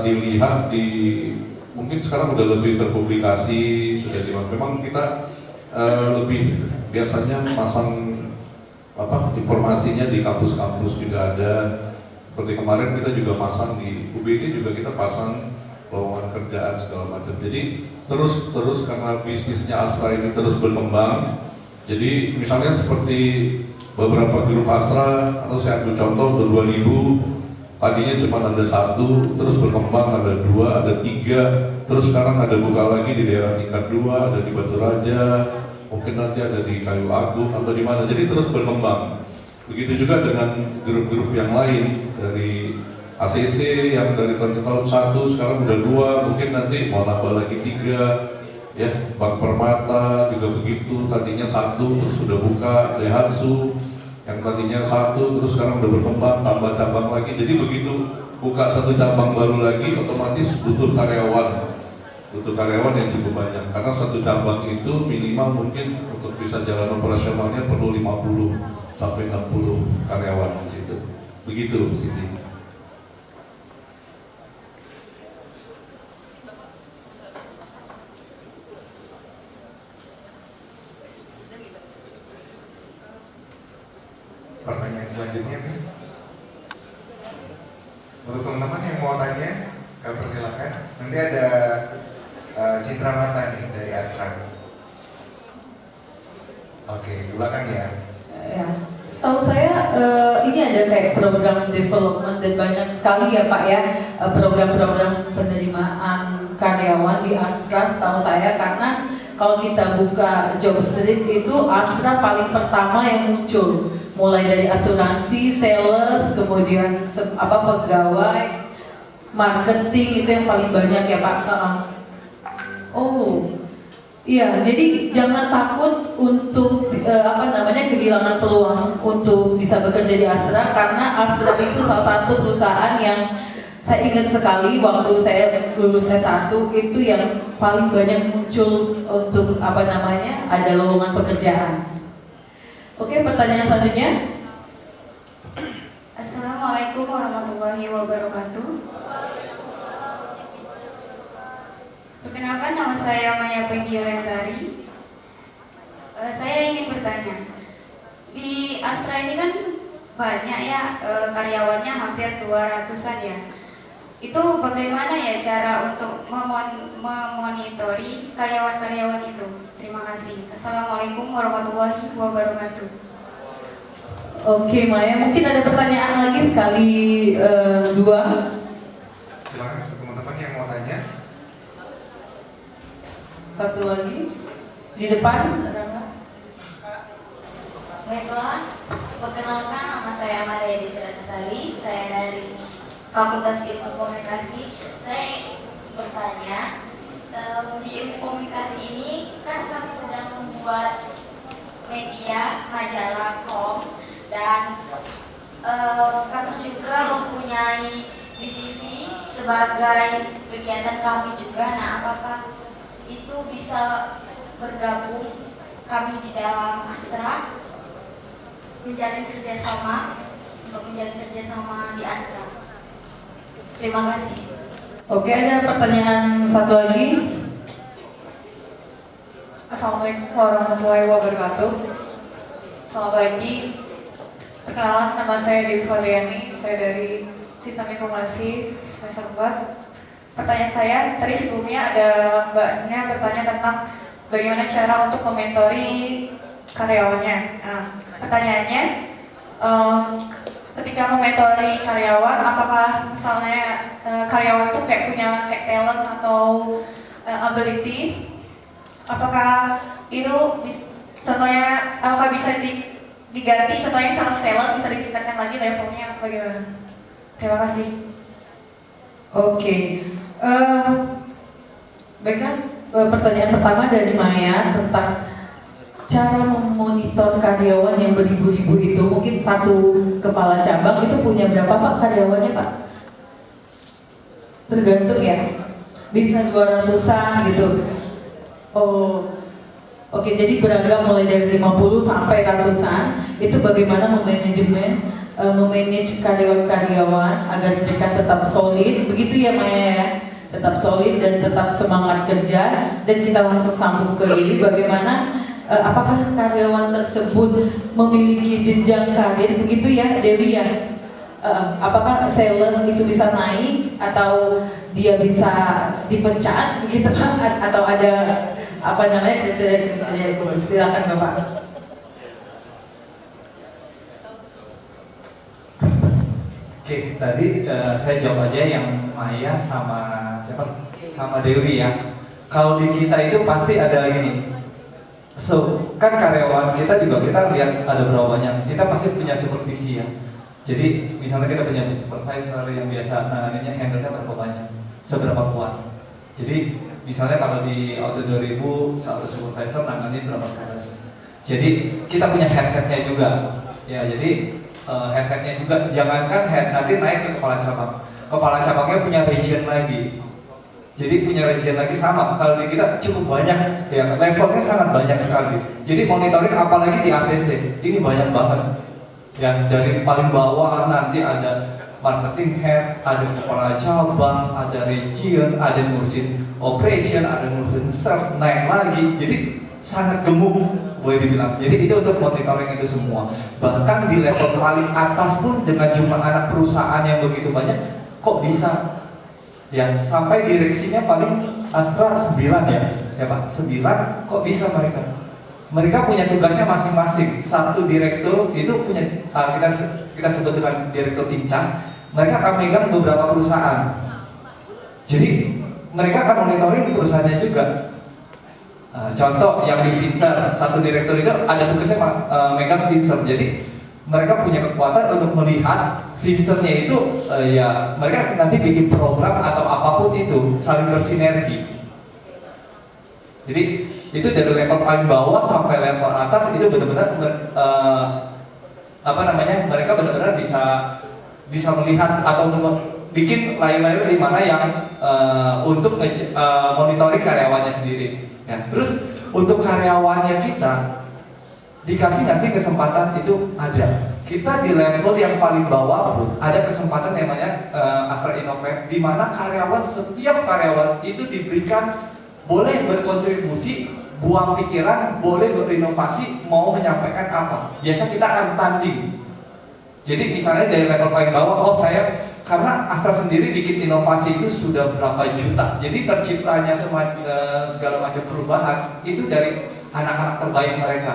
dilihat di, mungkin sekarang udah lebih terpublikasi, sudah dimana. Memang kita lebih biasanya pasang informasinya di kampus-kampus juga ada. Seperti kemarin kita juga pasang di UBD, juga kita pasang lowongan kerjaan segala macam. Jadi terus karena bisnisnya Astra ini terus berkembang. Jadi misalnya seperti beberapa grup Astra, atau saya ambil contoh 2000, tadinya cuma ada 1, terus berkembang ada 2, ada 3, terus sekarang ada buka lagi di daerah tingkat 2, ada di Batu Raja, mungkin nanti ada di Kayu Agung atau di mana. Jadi terus berkembang. Begitu juga dengan grup-grup yang lain, dari ACC yang dari tahun 1 sekarang udah 2, mungkin nanti mau nambah lagi 3. Ya, Bank Permata juga begitu, tadinya 1 terus sudah buka. Daihatsu yang tadinya 1 terus sekarang udah berkembang, tambah cabang lagi. Jadi begitu buka 1 cabang baru lagi, otomatis butuh karyawan yang cukup banyak, karena 1 cabang itu minimal mungkin untuk bisa jalan operasionalnya perlu 50 sampai 60 karyawan di situ. Begitu sini.
Pertanyaan selanjutnya, Miss. Untuk teman-teman yang mau tanya, persilakan. Nanti ada Citra Mata nih dari Astra. Oke, di belakang ya.
Ya, setahu saya ini ada kayak program development dan banyak sekali ya Pak ya, program-program penerimaan karyawan di Astra setahu saya, karena kalau kita buka job street itu Astra paling pertama yang muncul. Mulai dari asuransi, sales, kemudian pegawai, marketing, itu yang paling banyak ya Pak. Oh, iya. Jadi jangan takut untuk kehilangan peluang untuk bisa bekerja di Astra, karena Astra itu salah satu perusahaan yang saya ingat sekali waktu saya lulus S1 itu yang paling banyak muncul untuk ada lowongan pekerjaan. Oke, pertanyaan selanjutnya.
Assalamualaikum warahmatullahi wabarakatuh.
Perkenalkan, nama saya Maya Penggilentari. Saya ingin bertanya, di Astra ini kan banyak ya karyawannya, hampir 200-an ya. Itu bagaimana ya cara untuk memonitori karyawan-karyawan itu? Terima kasih. Assalamualaikum warahmatullahi wabarakatuh.
Oke Maya, mungkin ada pertanyaan lagi sekali dua.
Silakan teman-teman yang mau tanya.
Satu lagi di depan.
Baiklah, perkenalkan nama saya Maria Desiratasari, saya dari Fakultas Ilmu Komunikasi. Saya bertanya, di ilmu komunikasi ini kan kami sedang membuat media, majalah, dan kami juga mempunyai divisi sebagai kegiatan kami juga. Nah, apakah itu bisa bergabung kami di dalam Astra, menjalin kerjasama di Astra? Terima kasih.
Oke, ada pertanyaan satu lagi.
Assalamualaikum warahmatullahi wabarakatuh. Selamat pagi. Perkenalan, nama saya Dewi Valiani, saya dari Sistem Informasi semester 4. Pertanyaan saya, tadi sebelumnya ada mbaknya bertanya tentang bagaimana cara untuk mementori karyawannya. Nah, pertanyaannya, ketika mementori karyawan, apakah misalnya karyawan itu kayak punya talent atau ability, apakah itu contohnya apakah bisa diganti, contohnya kalau sales bisa ditingkatkan lagi levelnya, bagaimana? Terima kasih.
Oke, baiklah, pertanyaan pertama dari Maya tentang cara memonitor karyawan yang beribu-ribu itu. Mungkin satu kepala cabang itu punya berapa Pak karyawannya Pak? Tergantung ya, bisa 200-an gitu. Oh, oke, jadi beragam mulai dari 50 sampai ratusan. Itu bagaimana memanage karyawan-karyawan agar mereka tetap solid, begitu ya Maya ya, tetap solid dan tetap semangat kerja. Dan kita langsung sambung ke ini, bagaimana apakah karyawan tersebut memiliki jenjang karir, begitu ya Dewi ya? Apakah sales itu bisa naik atau dia bisa dipecat, begitu Pak? Atau ada apa namanya kriteria khusus? Silakan Bapak.
Oke, tadi saya jawab aja yang Maya sama siapa? Sama Dewi ya. Kalau di kita itu pasti ada gini. Kan karyawan kita juga kita lihat ada berapa banyak. Kita pasti punya supervisi ya. Jadi misalnya kita punya supervisor yang biasa nanganinya handle-nya berapa banyak, seberapa kuat. Jadi misalnya kalau di auto 2000 satu supervisor nangani berapa sales. Jadi kita punya head-headnya juga. Ya, jadi head-headnya juga, jangankan head nanti naik ke kepala cabang. Kepala cabangnya punya region lagi. Jadi punya region lagi sama. Kalau di kita cukup banyak, ya levelnya sangat banyak sekali. Jadi monitoring apalagi di ACC ini banyak banget. Ya dari paling bawah nanti ada marketing head, ada kepala cabang, ada region, ada ngurusin operation, ada ngurusin sales, naik lagi. Jadi sangat gemuk boleh dibilang. Jadi itu untuk monitoring itu semua. Bahkan di level paling atas pun dengan jumlah anak perusahaan yang begitu banyak, kok bisa? Ya sampai direksinya paling Astra 9 ya Pak, 9 kok bisa mereka? Mereka punya tugasnya masing-masing. Satu direktur itu punya kita sebut dengan direktur in charge. Mereka akan megang beberapa perusahaan. Jadi mereka akan monitoring perusahaannya juga. Contoh yang di Finser, satu direktur itu ada tugasnya megang Finser. Jadi mereka punya kekuatan untuk melihat Finsernya itu ya mereka nanti bikin program atau apapun itu saling bersinergi. Jadi itu dari level paling bawah sampai level atas itu benar-benar mereka benar-benar bisa melihat atau bikin layer-layer di mana yang untuk monitoring karyawannya sendiri. Ya. Terus untuk karyawannya kita dikasih nggak sih kesempatan itu ada. Kita di level yang paling bawah pun ada kesempatan namanya Astra Innovate, di mana setiap karyawan itu diberikan boleh berkontribusi, buang pikiran, boleh berinovasi, mau menyampaikan apa. Biasa kita akan tanding. Jadi misalnya dari level paling bawah, oh saya karena Astra sendiri bikin inovasi itu sudah berapa juta. Jadi terciptanya segala macam perubahan itu dari anak-anak terbaik mereka.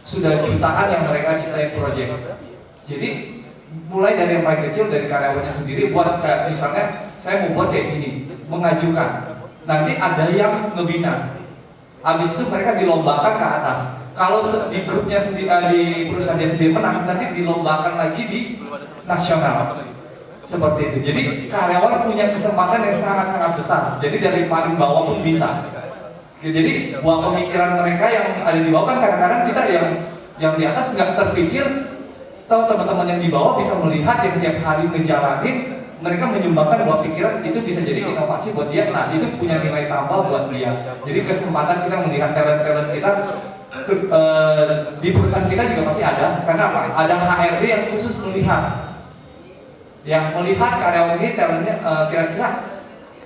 Sudah jutaan yang mereka ciptain proyek. Jadi mulai dari yang paling kecil, dari karyawannya sendiri, buat kayak misalnya saya mau buat kayak gini, mengajukan. Nanti ada yang ngebina. Habis itu mereka dilombakan ke atas. Kalau di grupnya sendiri, di perusahaannya sendiri menang, nanti dilombakan lagi di nasional. Seperti itu. Jadi karyawan punya kesempatan yang sangat-sangat besar. Jadi dari paling bawah pun bisa. Jadi buang pemikiran mereka yang ada di bawah, kan kadang-kadang kita yang di atas nggak terpikir. Tahu teman-teman yang di bawah bisa melihat yang tiap hari ngejalanin, mereka menyumbangkan buat pikiran, itu bisa jadi inovasi buat dia. Nah itu punya nilai tambah buat dia. Jadi kesempatan kita melihat talent-talent kita di perusahaan kita juga pasti ada. Karena apa? Ada HRD yang khusus melihat, yang melihat karyawan ini talentnya kira-kira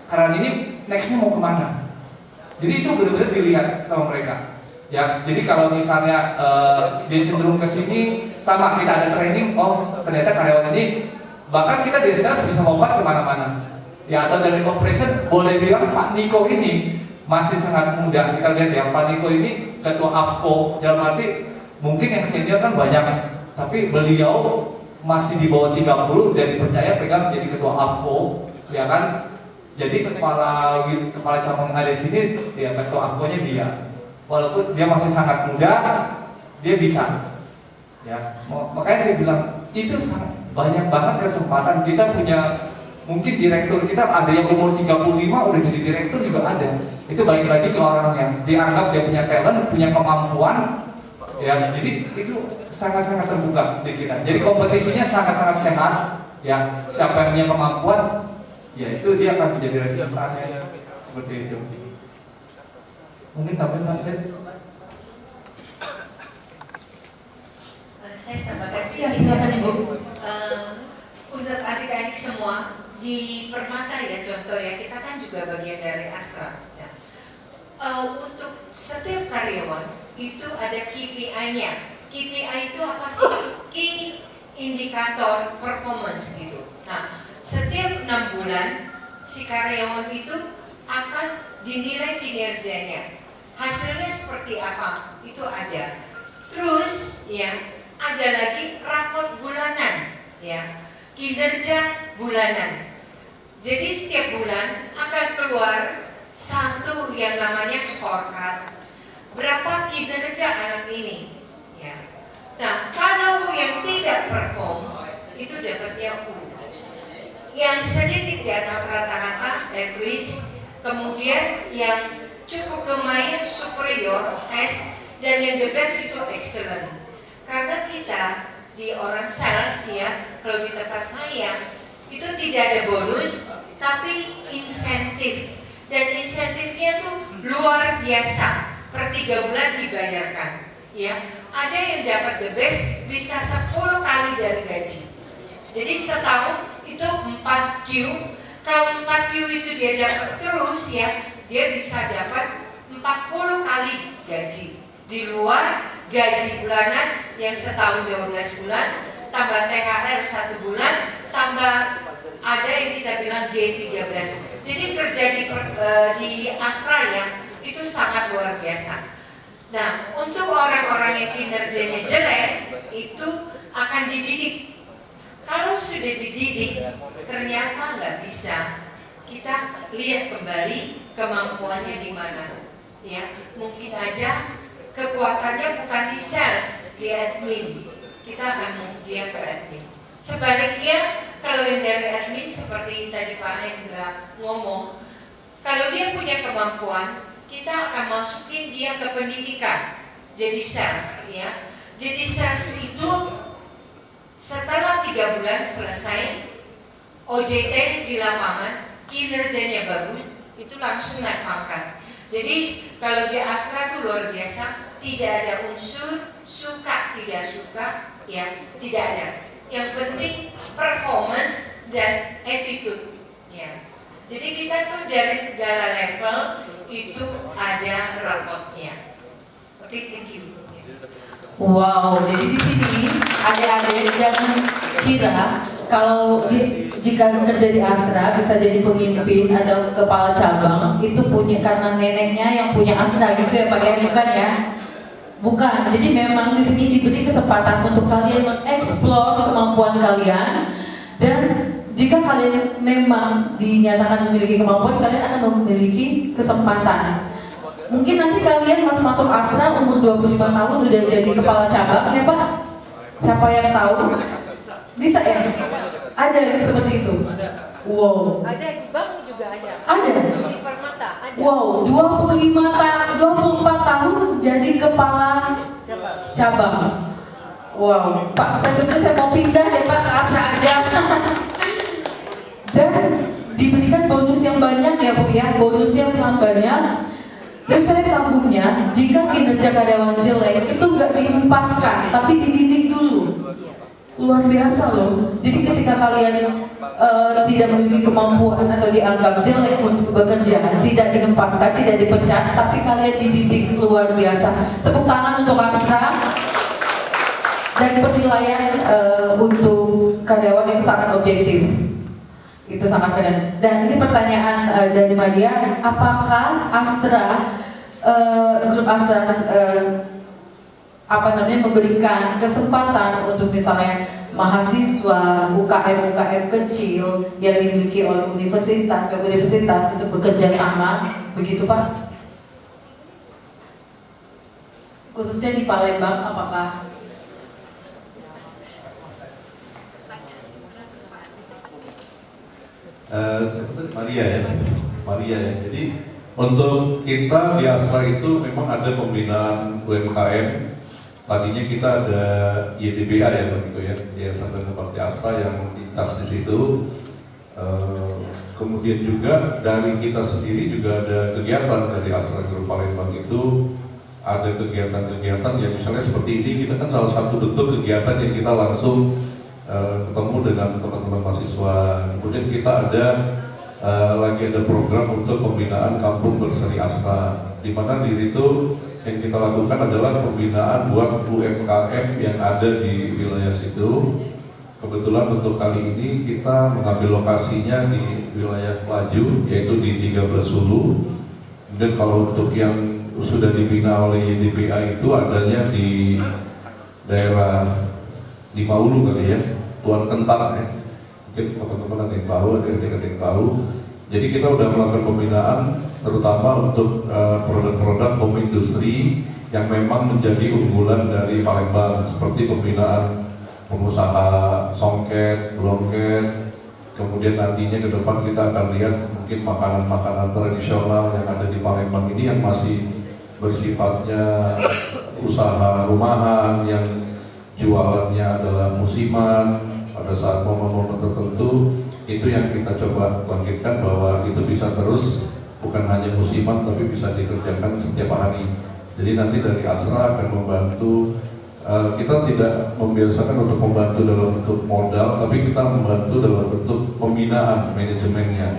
karyawan ini nextnya mau kemana. Jadi itu benar-benar dilihat sama mereka. Ya, jadi kalau misalnya dia cenderung ke sini, sama kita ada training, oh ternyata karyawan ini, bahkan kita dari sales bisa lompat kemana-mana. Ya, atau dari operation boleh bilang Pak Niko ini masih sangat muda. Kita lihat ya, Pak Niko ini ketua APCO, dalam arti mungkin yang senior kan banyak, tapi beliau masih di bawah 30 dan dipercaya pegang jadi ketua APCO, ya kan? Jadi kepala cabang ada di sini, ya ketua APCO-nya dia. Walaupun dia masih sangat muda, dia bisa. Ya, makanya saya bilang itu banyak banget kesempatan. Kita punya mungkin direktur kita ada yang umur 35 udah jadi direktur juga ada. Itu balik lagi ke orangnya. Dianggap dia punya talent, punya kemampuan. Ya, jadi itu sangat-sangat terbuka di kita. Jadi kompetisinya sangat-sangat sehat. Ya, siapa yang punya kemampuan, ya itu dia akan menjadi resistennya. Seperti itu. Mungkin tambahin Mas.
Saya tambahkan
Ya, silakan Ibu.
Untuk adik-adik semua di Permata ya contoh ya, kita kan juga bagian dari Astra. Ya. Untuk setiap karyawan itu ada KPI-nya. KPI itu apa sih? Key Indikator Performance gitu. Nah, setiap 6 bulan si karyawan itu akan dinilai kinerjanya. Hasilnya seperti apa? Itu ada. Terus ya, ada lagi rapot bulanan ya. Kinerja bulanan. Jadi setiap bulan akan keluar satu yang namanya scorecard. Berapa kinerja anak ini? Ya. Nah, kalau yang tidak perform itu dapatnya U. Yang sedikit di atas rata-rata average, kemudian yang cukup lumayan superior S, dan yang the best itu excellent. Karena kita di orang sales ya, kalau di tempat saya itu tidak ada bonus tapi insentif, dan insentifnya tuh luar biasa, per 3 bulan dibayarkan ya. Ada yang dapat the best bisa 10 kali dari gaji. Jadi setahun itu 4Q. Kalau 4Q itu dia dapat terus ya, dia bisa dapat 40 kali gaji di luar gaji bulanan yang setahun 12 bulan, tambah THR 1 bulan, tambah ada yang kita bilang G13. Jadi kerja di Astra ya, itu sangat luar biasa. Nah, untuk orang-orang yang kinerjanya jelek itu akan dididik. Kalau sudah dididik ternyata nggak bisa, kita lihat kembali kemampuannya di mana. Ya, mungkin aja kekuatannya bukan di sales, di admin. Kita akan move dia ke admin. Sebaliknya, kalau yang dari admin seperti tadi Pak Hendra ngomong, kalau dia punya kemampuan, kita akan masukin dia ke pendidikan, jadi sales. Ya, jadi sales itu setelah 3 bulan selesai OJT di lapangan, kinerjanya bagus, itu langsung naik pangkat. Jadi kalau di Astra itu luar biasa, tidak ada unsur suka tidak suka, ya tidak ada. Yang penting performance dan attitude, ya. Jadi kita tuh dari segala level itu ada rapotnya. Oke, thank you.
Wow, jadi di sini adik-adik jangan kira kalau jika kerja di Astra bisa jadi pemimpin atau kepala cabang itu punya karena neneknya yang punya Astra gitu ya Pak ya, bukan ya? Bukan. Jadi memang di sini diberi kesempatan untuk kalian mengeksplor kemampuan kalian, dan jika kalian memang dinyatakan memiliki kemampuan, kalian akan memiliki kesempatan. Mungkin nanti kalian pas masuk Astra umur 25 tahun udah jadi kepala cabang ya Pak? Siapa yang tahu? Bisa ya? Ada yang seperti itu? Wow.
Ada di bank juga ada.
Ada?
Di Permata ada.
Wow, 24 tahun jadi kepala cabang. Wow, Pak, saya mau pindah ya Pak ke Astra aja. Dan diberikan bonus yang banyak ya Bu ya, bonusnya sangat banyak. Dan saya kagumnya, jika kinerja karyawan jelek itu nggak dihempaskan, tapi dididik dulu. Luar biasa loh. Jadi ketika kalian tidak memiliki kemampuan atau dianggap jelek untuk bekerja, tidak dihempaskan, tidak dipecat, tapi kalian dididik luar biasa. Tepuk tangan untuk Astra. Dan penilaian untuk karyawan yang sangat objektif. Itu sangat keren. Dan ini pertanyaan dari Maria, apakah Astra, grup Astra memberikan kesempatan untuk misalnya mahasiswa UKM kecil yang dimiliki oleh universitas untuk bekerja sama, begitu Pak? Khususnya di Palembang, apakah?
Maria ya. Jadi untuk kita di Astra itu memang ada pembinaan UMKM. Tadinya kita ada YDBA ya begitu ya, Yayasan Bina Bakti Astra yang lintas di situ. Kemudian juga dari kita sendiri juga ada kegiatan dari Astra Group Palembang itu, ada kegiatan-kegiatan yang misalnya seperti ini, kita kan salah satu bentuk kegiatan yang kita langsung ketemu dengan teman-teman mahasiswa. Kemudian kita ada lagi ada program untuk pembinaan kampung berseri Astra, di mana di situ yang kita lakukan adalah pembinaan buat UMKM yang ada di wilayah situ. Kebetulan untuk kali ini kita mengambil lokasinya di wilayah Pelaju, yaitu di 13 Hulu. Kemudian kalau untuk yang sudah dibina oleh YDBA itu adanya di daerah di Maulu kali ya, Tuan Kentar ya. Mungkin teman-teman ada yang tahu, ada yang tahu. Jadi kita udah melakukan pembinaan terutama untuk produk-produk home industry yang memang menjadi unggulan dari Palembang, seperti pembinaan pengusaha songket, blongket. Kemudian nantinya ke depan kita akan lihat mungkin makanan-makanan tradisional yang ada di Palembang ini yang masih bersifatnya usaha rumahan, yang jualannya adalah musiman pada saat momen-momen tertentu. Itu yang kita coba bangkitkan bahwa itu bisa terus, bukan hanya musiman tapi bisa dikerjakan setiap hari. Jadi nanti dari Astra akan membantu, kita tidak membiasakan untuk membantu dalam bentuk modal, tapi kita membantu dalam bentuk pembinaan manajemennya.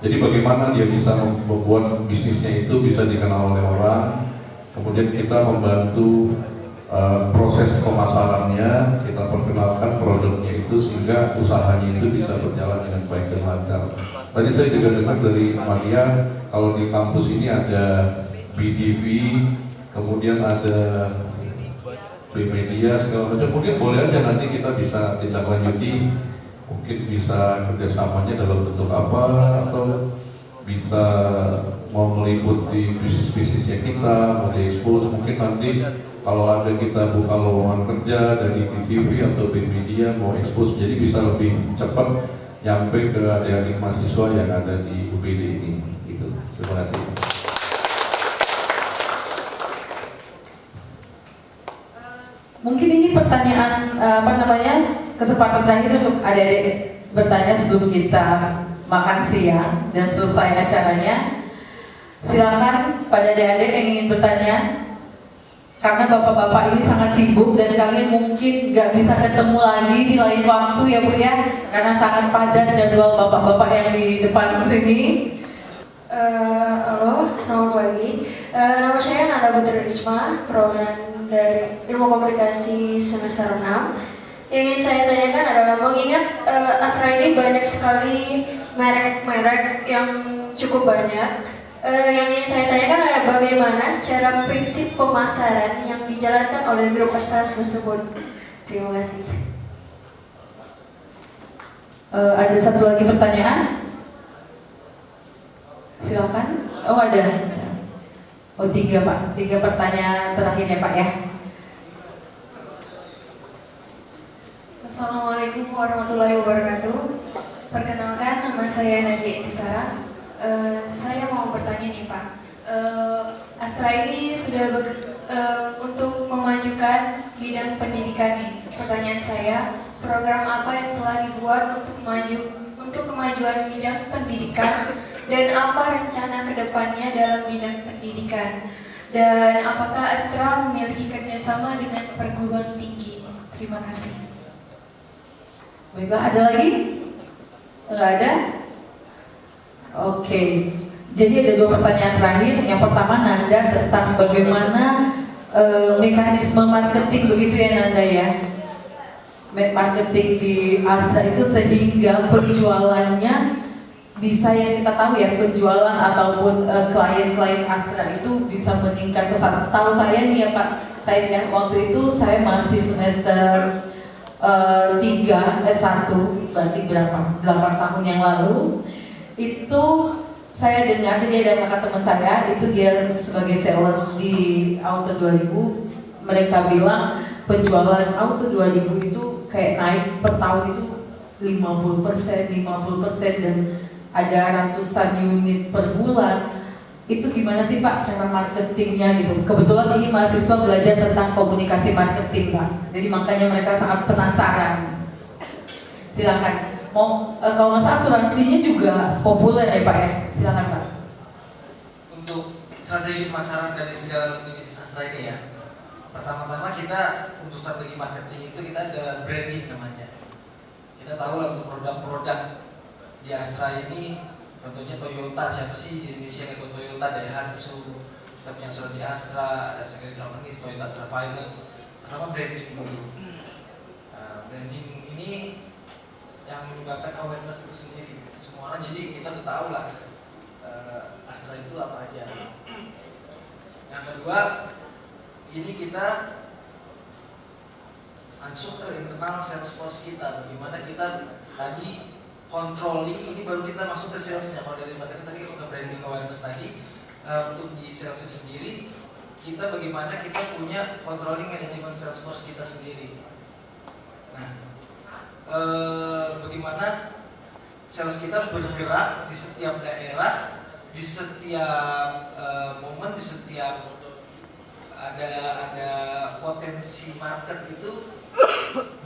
Jadi bagaimana dia bisa membuat bisnisnya itu bisa dikenal oleh orang, kemudian kita membantu proses pemasarannya, kita perkenalkan produknya itu sehingga usahanya itu bisa berjalan dengan baik dan lancar. Tadi saya juga dengar dari Maria, kalau di kampus ini ada BDB, kemudian ada Media segala macam. Mungkin boleh aja nanti kita bisa tindak lanjuti, mungkin bisa kerjasamanya dalam bentuk apa, atau bisa mau meliputi bisnis-bisnisnya kita, mau diekspos. Mungkin nanti kalau ada kita buka lowongan kerja dari BTV atau Bin Media mau ekspos, jadi bisa lebih cepat nyampe ke adik-adik mahasiswa yang ada di UPD ini. Gitu. Terima kasih.
Mungkin ini pertanyaan kesempatan terakhir untuk adik-adik bertanya sebelum kita makan siang dan selesai acaranya. Silakan pada adik-adik yang ingin bertanya, karena bapak-bapak ini sangat sibuk dan kalian mungkin nggak bisa ketemu lagi di lain waktu ya Bu ya, karena sangat padat jadwal bapak-bapak yang di depan sini.
Halo, selamat pagi. Nama saya Nanda Putri Risma, program dari Ilmu Komunikasi semester 6. Yang ingin saya tanyakan adalah mengingat Astra ini banyak sekali merek-merek yang cukup banyak. Yang ingin saya tanyakan adalah bagaimana cara prinsip pemasaran yang dijalankan oleh grup Astra tersebut. Terima kasih.
Ada satu lagi pertanyaan? Silakan. Oh ada. Oh 3 Pak. 3 pertanyaan terakhir ya Pak ya.
Assalamualaikum warahmatullahi wabarakatuh. Perkenalkan, nama saya Nadia Indisara. Saya mau bertanya nih Pak. Astra ini sudah untuk memajukan bidang pendidikan nih. Pertanyaan saya, program apa yang telah dibuat untuk kemajuan bidang pendidikan dan apa rencana kedepannya dalam bidang pendidikan? Dan apakah Astra memiliki kerjasama dengan perguruan tinggi? Terima kasih.
Baiklah, ada lagi? Enggak ada? Oke. Jadi ada 2 pertanyaan terakhir. Yang pertama Nanda tentang bagaimana mekanisme marketing begitu ya Nanda ya. Marketing di Astra itu sehingga penjualannya bisa yang kita tahu ya, penjualan ataupun klien-klien Astra itu bisa meningkat pesat. Setahu saya nih ya Pak, saya kan waktu itu saya masih semester 3 S1, berarti berapa? 8 tahun yang lalu. Itu saya dengar, jadi ada kakak teman saya, itu dia sebagai sales di Auto 2000, mereka bilang penjualan Auto 2000 itu kayak naik per tahun itu 50% dan ada ratusan unit per bulan. Itu gimana sih Pak cara marketingnya gitu? Kebetulan ini mahasiswa belajar tentang komunikasi marketing Pak, jadi makanya mereka sangat penasaran. Silakan. Kalau nggak salah asuransinya juga populer ya Pak ya? Silakan Pak.
Untuk strategi pemasaran dari segala bisnis Astra ini ya, pertama-tama kita untuk strategi marketing itu kita ada branding namanya. Kita tahu lah untuk produk-produk di Astra ini, contohnya Toyota, siapa sih di Indonesia yang ikut Toyota, dari Hansu, kita punya asuransi Astra, ada security company, Toyota Astra Finance. Pertama branding dulu. Branding ini yang menyebabkan awareness itu sendiri. Semua orang jadi kita udah tahu lah Astra itu apa aja. Yang kedua, ini kita masuk ke internal sales force kita. Bagaimana kita tadi controlling, ini baru kita masuk ke salesnya. Kalau dari materi tadi udah branding awareness tadi, untuk di salesnya sendiri, kita bagaimana kita punya controlling manajemen sales force kita sendiri. Nah, bagaimana sales kita bergerak di setiap daerah, di setiap momen, di setiap ada potensi market itu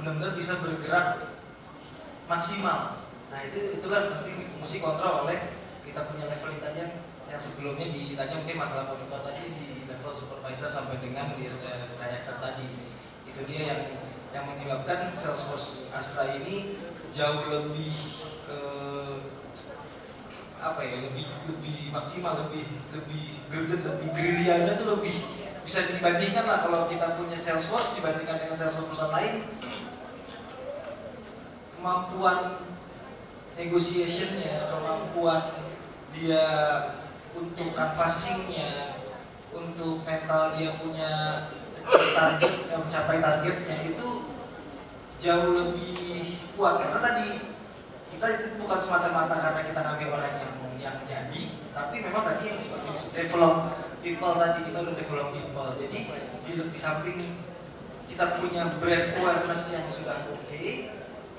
benar-benar bisa bergerak maksimal. Nah itulah penting fungsi kontrol oleh kita punya level tadi yang sebelumnya ditanya mungkin masalah komentar tadi di level supervisor sampai dengan di director tadi. Itu dia yang menyebabkan Salesforce Astra ini jauh lebih lebih maksimal, lebih greget, lebih gerilyanya tuh lebih bisa dibandingkan lah kalau kita punya Salesforce dibandingkan dengan Salesforce perusahaan lain. Kemampuan negotiationnya, kemampuan dia untuk canvassingnya, untuk mental dia punya target, mencapai targetnya itu jauh lebih kuat. Karena tadi kita itu bukan semata-mata karena kita ngambil orang yang jadi, tapi memang tadi yang seperti develop people tadi, kita udah develop people. Jadi di samping kita punya brand awareness yang sudah oke,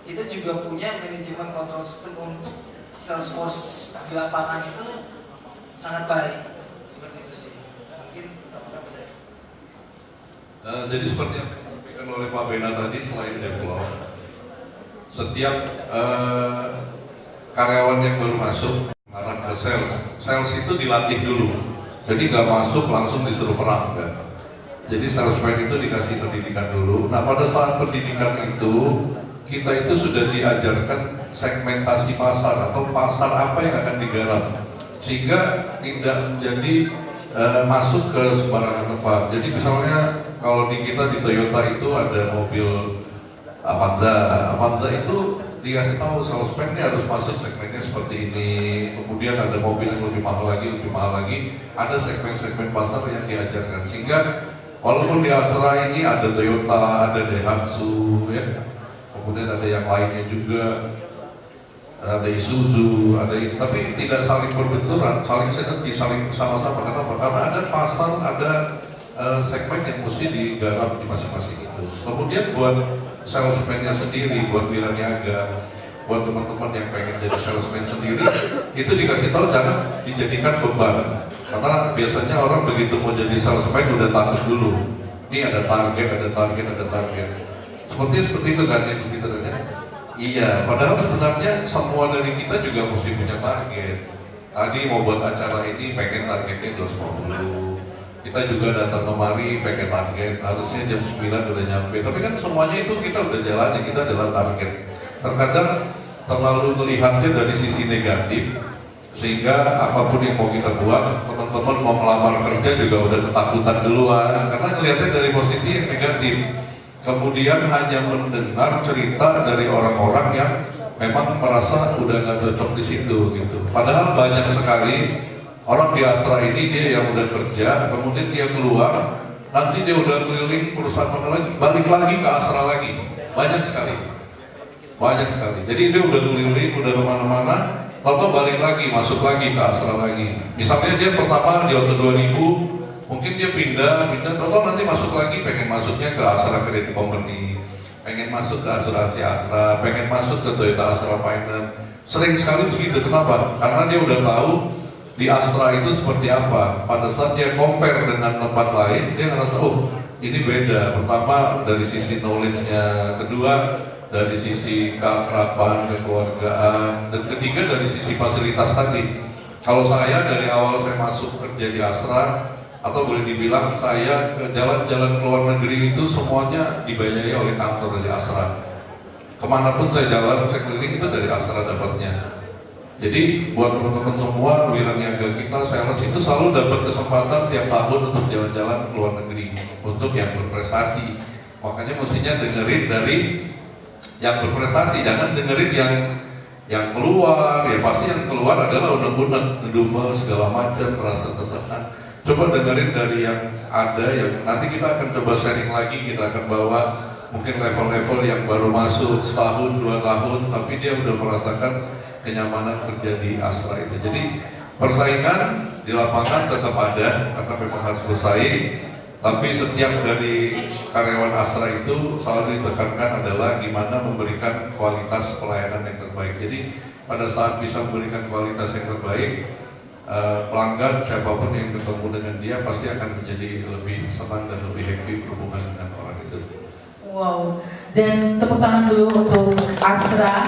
kita juga punya manajemen control system untuk Salesforce di lapangan itu sangat baik. Seperti itu sih. Mungkin
jadi seperti yang disampaikan oleh Pak Bena tadi, selain develop, setiap karyawan yang baru masuk arah ke sales itu dilatih dulu. Jadi nggak masuk langsung disuruh perang kan. Jadi salesman itu dikasih pendidikan dulu. Nah pada saat pendidikan itu kita itu sudah diajarkan segmentasi pasar atau pasar apa yang akan digarap. sehingga tidak menjadi masuk ke sembarangan tempat. Jadi misalnya kalau di kita di Toyota itu ada mobil Avanza itu dikasih tahu salesman-nya harus masuk segmennya seperti ini. Kemudian ada mobil yang lebih mahal lagi. Ada segmen-segmen pasar yang diajarkan, sehingga walaupun di Astra ini ada Toyota, ada Daihatsu, ya, kemudian ada yang lainnya juga, ada Isuzu, ada itu, tapi tidak saling berbenturan, saling synergi, saling bersama-sama. Karena ada pasar, ada segmen yang mesti digarap di masing-masing itu. Kemudian buat salesman-nya sendiri, buat wiraniaga, buat teman-teman yang pengen jadi salesman sendiri, itu dikasih tahu jangan dijadikan beban. Karena biasanya orang begitu mau jadi salesman udah takut dulu. Ini ada target. Seperti itu kan ya begitu kan ya. Iya, padahal sebenarnya semua dari kita juga mesti punya target. Tadi mau buat acara ini pengen targetnya 250. Kita juga datang kemari pengen target, harusnya jam 9 udah nyampe. Tapi kan semuanya itu kita udah jalan, kita adalah target. Terkadang terlalu melihatnya dari sisi negatif, sehingga apapun yang mau kita buat, teman-teman mau melamar kerja juga udah ketakutan duluan, karena ngelihatnya dari positif yang negatif. Kemudian hanya mendengar cerita dari orang-orang yang memang merasa udah nggak cocok di situ gitu. Padahal banyak sekali orang di Astra ini, dia yang udah kerja, kemudian dia keluar, nanti dia udah keliling perusahaan mana lagi, balik lagi ke Astra lagi. Banyak sekali. Jadi dia udah keliling, udah kemana-mana, lalu balik lagi, masuk lagi ke Astra lagi. Misalnya dia pertama di Auto 2000, mungkin dia pindah, lalu nanti masuk lagi, pengen masuknya ke Astra Credit Company, pengen masuk ke asuransi Astra, pengen masuk ke Toyota Astra Finance. Sering sekali begitu. Kenapa? Karena dia udah tahu di Astra itu seperti apa. Pada saat dia compare dengan tempat lain, dia ngerasa, oh ini beda. Pertama dari sisi knowledge-nya, kedua dari sisi keakraban, kekeluargaan, dan ketiga dari sisi fasilitas tadi. Kalau saya dari awal saya masuk kerja di Astra, atau boleh dibilang saya ke jalan-jalan ke luar negeri itu semuanya dibayari oleh kantor dari Astra. Kemanapun saya jalan, saya keliling itu dari Astra dapatnya. Jadi buat teman-teman semua, wiraniaga kita, sales itu selalu dapat kesempatan tiap tahun untuk jalan-jalan ke luar negeri untuk yang berprestasi. Makanya mestinya dengerin dari yang berprestasi, jangan dengerin yang keluar. Ya pasti yang keluar adalah unek-unek, ngedumel segala macam, merasa tertekan. Coba dengerin dari yang ada, yang nanti kita akan coba sharing lagi, kita akan bawa mungkin level-level yang baru masuk setahun, 2 tahun, tapi dia udah merasakan kenyamanan kerja di Astra itu. Jadi persaingan di lapangan tetap ada, karena memang harus bersaing. Tapi setiap dari karyawan Astra itu selalu ditekankan adalah gimana memberikan kualitas pelayanan yang terbaik. Jadi pada saat bisa memberikan kualitas yang terbaik, pelanggan siapapun yang bertemu dengan dia pasti akan menjadi lebih senang dan lebih happy berhubungan dengan orang itu.
Wow, dan tepuk tangan dulu untuk Astra.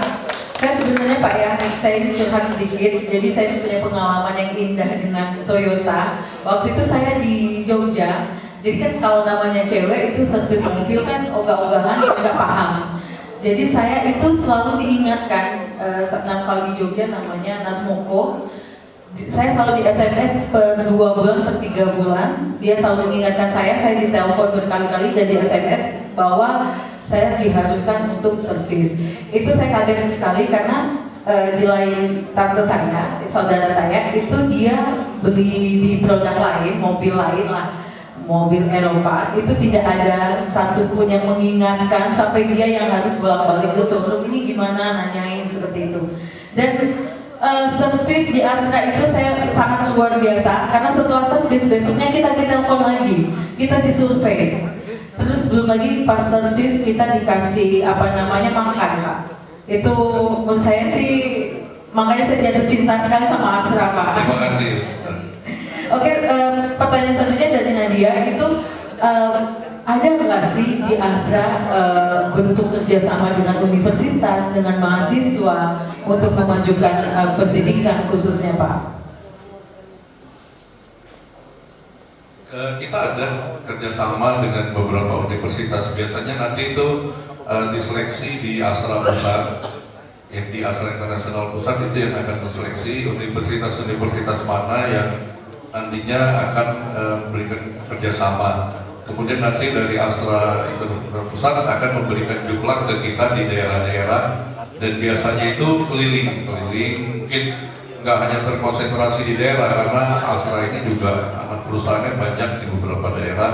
Saya sebenarnya Pak ya, saya ini curhat sedikit. Jadi saya punya pengalaman yang indah dengan Toyota. Waktu itu saya di Jogja. Jadi kan kalau namanya cewek itu servis mobil kan ogah-ogahan, nggak paham. Jadi saya itu selalu diingatkan, kalau di Jogja namanya Nasmoko. Saya selalu di SMS per 2 bulan, per 3 bulan. Dia selalu mengingatkan saya ditelepon berkali-kali dan di SMS bahwa saya diharuskan untuk servis. Itu saya kaget sekali karena di lain tante saya, saudara saya, itu dia beli di produk lain, mobil lain lah, mobil Eropa, itu tidak ada satupun yang mengingatkan sampai dia yang harus bolak-balik ke showroom ini gimana, nanyain seperti itu. Dan servis di Astra itu saya sangat luar biasa karena setelah servis besoknya kita ditelepon lagi, kita disurvei. Terus belum lagi pas servis kita dikasih makan Pak. Itu menurut saya sih makanya saya jatuh cinta sekali sama Astra Pak.
Terima kasih.
Oke, pertanyaan selanjutnya dari Nadia itu ada nggak sih di Astra bentuk kerjasama dengan universitas, dengan mahasiswa untuk memajukan pendidikan khususnya Pak?
Kita ada kerjasama dengan beberapa universitas. Biasanya nanti itu diseleksi di Astra Besar. yang di Astra Internasional Pusat itu yang akan menseleksi universitas-universitas mana yang nantinya akan memberikan kerjasama. Kemudian nanti dari Astra Internasional Pusat akan memberikan juklat ke kita di daerah-daerah, dan biasanya itu keliling, mungkin nggak hanya terkonsentrasi di daerah, karena Astra ini juga anak perusahaannya banyak di beberapa daerah.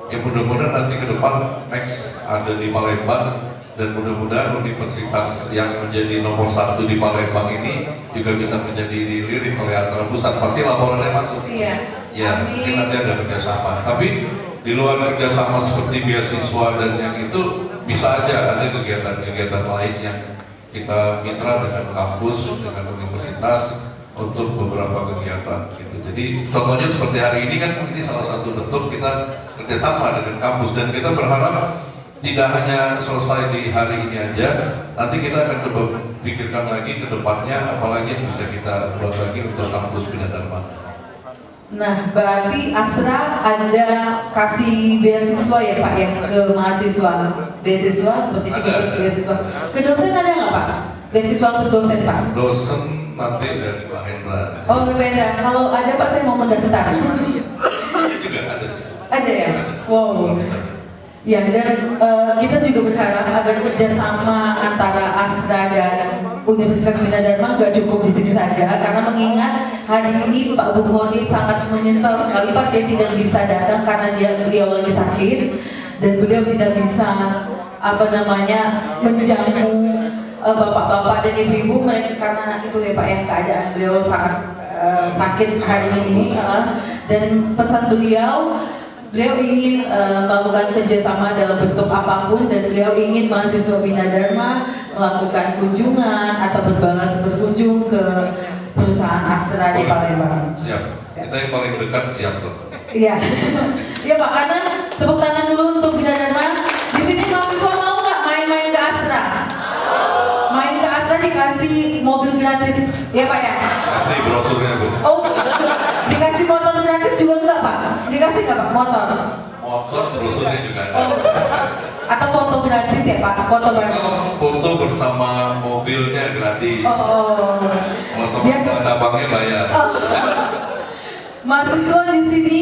Ya mudah-mudahan nanti ke depan next ada di Palembang, dan mudah-mudahan universitas yang menjadi nomor 1 di Palembang ini juga bisa menjadi dilirik oleh Astra Pusat. Pasti laporannya masuk.
Iya.
Ya, mungkin nanti ada kerjasama. Tapi di luar kerjasama seperti beasiswa dan yang itu, bisa aja ada kegiatan-kegiatan lain yang kita mitra dengan kampus, dengan universitas untuk beberapa kegiatan gitu. Jadi contohnya seperti hari ini kan, ini salah satu bentuk kita kerjasama dengan kampus, dan kita berharap tidak hanya selesai di hari ini aja, nanti kita akan coba pikirkan lagi ke depannya apalagi yang bisa kita buat lagi untuk kampus Bina Dharma.
Nah, berarti Astra ada kasih beasiswa ya Pak ya ke mahasiswa, beasiswa seperti itu, beasiswa ke dosen ada nggak Pak? Beasiswa untuk dosen Pak?
Dosen nanti dari Pak Hendra.
Oh berbeda, kalau ada Pak saya mau mendaftar.
Juga ada sih.
Ada ya? Wow. Ya, dan kita juga berharap agar kerjasama antara Astra dan Universitas Bina Dharma nggak cukup di sini saja, karena mengingat hari ini Pak Bukhori sangat menyesal sekali Pak, dia tidak bisa datang karena beliau lagi sakit dan beliau tidak bisa menjamu bapak-bapak dan ibu-ibu mereka, karena itu ya Pak, yang keadaan beliau sangat sakit hari ini, dan pesan beliau ingin melakukan kerjasama dalam bentuk apapun, dan beliau ingin mahasiswa Bina Dharma melakukan kunjungan atau berkunjung ke perusahaan Astra di Palembang.
Siap, kita yang paling dekat siap tuh.
Iya, iya Pak, karena tepuk tangan dulu untuk Bina Dharma. Di sini mahasiswa mau nggak main-main ke Astra? Main ke Astra dikasih mobil gratis, ya Pak ya?
Kasih brosurnya Bu.
Oh, dikasih motor gratis juga enggak Pak? Dikasih nggak Pak motor?
Motor brosurnya juga ada.
Oh. Atau foto gratis ya Pak? Foto
bersama mobilnya gratis.
Oh.
Kalau sama cabangnya bayar.
Oh. Mahasiswa di sini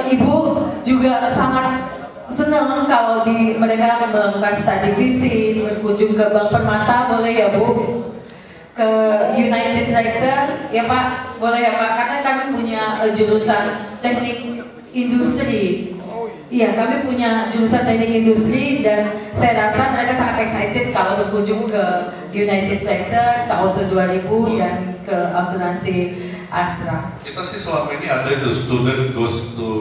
Ibu juga sangat senang kalau mereka melakukan study visit, berkunjung ke Bank Permata, boleh ya Bu? Ke United Tractor, ya Pak, boleh ya Pak, karena kami punya jurusan teknik industri. Iya, kami punya jurusan teknik industri, dan saya rasa mereka sangat excited kalau berkunjung ke United Tractor, ke Auto 2000 dan ke asuransi Astra.
Kita sih selama ini ada itu student goes to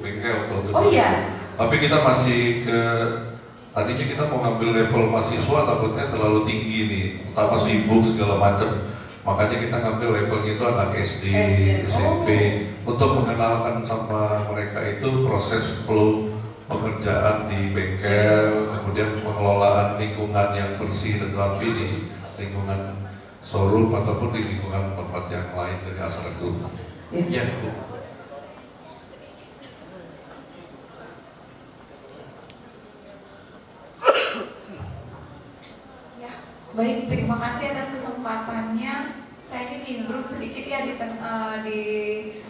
bengkel.
Oh iya.
Tapi kita masih tadinya kita mau ngambil level mahasiswa, takutnya terlalu tinggi nih, tanpa sibuk segala macam. Makanya kita ngambil levelnya itu anak SD, SMP, untuk mengenalkan sama mereka itu proses flow pekerjaan di bengkel, kemudian pengelolaan lingkungan yang bersih dan rapi di lingkungan showroom ataupun di lingkungan tempat yang lain dari Astra Group. Ya, Bu.
Baik, terima kasih atas kesempatannya. Saya ingin intro sedikit ya di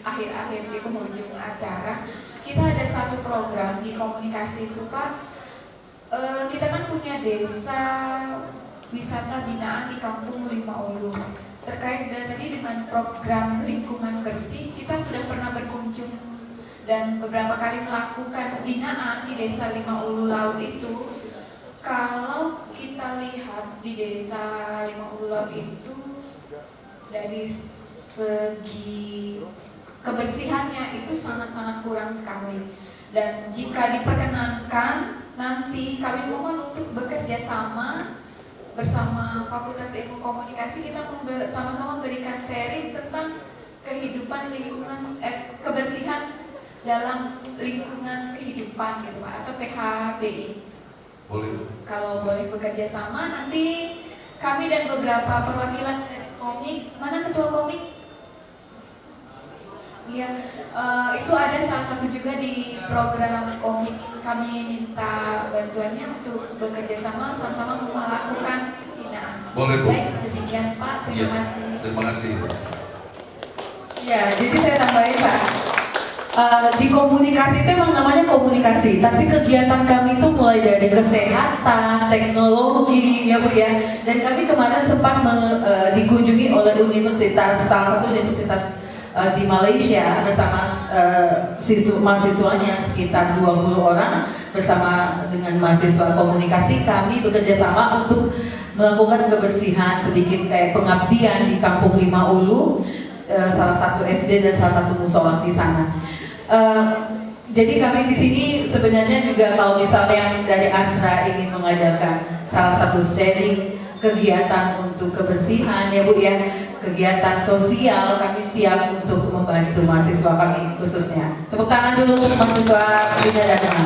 akhir-akhir di penghujung acara. Kita ada satu program di komunikasi itu Pak. Kita kan punya desa wisata binaan di Kampung Lima Ulu. Terkait dengan program lingkungan bersih, kita sudah pernah berkunjung dan beberapa kali melakukan binaan di desa Lima Ulu Laut itu. Kalau kita lihat di desa Lima Ulu Laut itu, dari segi kebersihannya itu sangat-sangat kurang sekali. Dan jika diperkenankan, nanti kami mohon untuk bekerja sama bersama Fakultas Ilmu Komunikasi, kita sama-sama memberikan sharing tentang kehidupan lingkungan, kebersihan dalam lingkungan kehidupan gitu Pak, atau PHBI.
Boleh.
Kalau boleh bekerja sama, nanti kami dan beberapa perwakilan komik, mana ketua komik? Iya, itu ada salah satu juga di program komik. Kami minta bantuannya untuk bekerja sama melakukan binaan.
Boleh Bu.
Baik,
Demikian Pak, terima kasih.
Terima kasih.
Ya, jadi saya tambahin Pak. Di komunikasi itu emang namanya komunikasi, tapi kegiatan kami itu mulai dari kesehatan, teknologi, ya Bu ya. Dan kami kemarin sempat dikunjungi oleh universitas, salah satu universitas di Malaysia bersama mahasiswanya sekitar 20 orang bersama dengan mahasiswa komunikasi. Kami bekerja sama untuk melakukan kebersihan sedikit kayak pengabdian di Kampung Lima Ulu, salah satu SD dan salah satu musola di sana. Jadi kami di sini sebenarnya juga kalau misalnya yang dari Astra ingin mengajarkan salah satu sharing kegiatan untuk kebersihan ya Bu ya, kegiatan sosial, kami siap untuk membantu mahasiswa kami khususnya. Tepuk tangan dulu untuk mahasiswa Bina Dharma.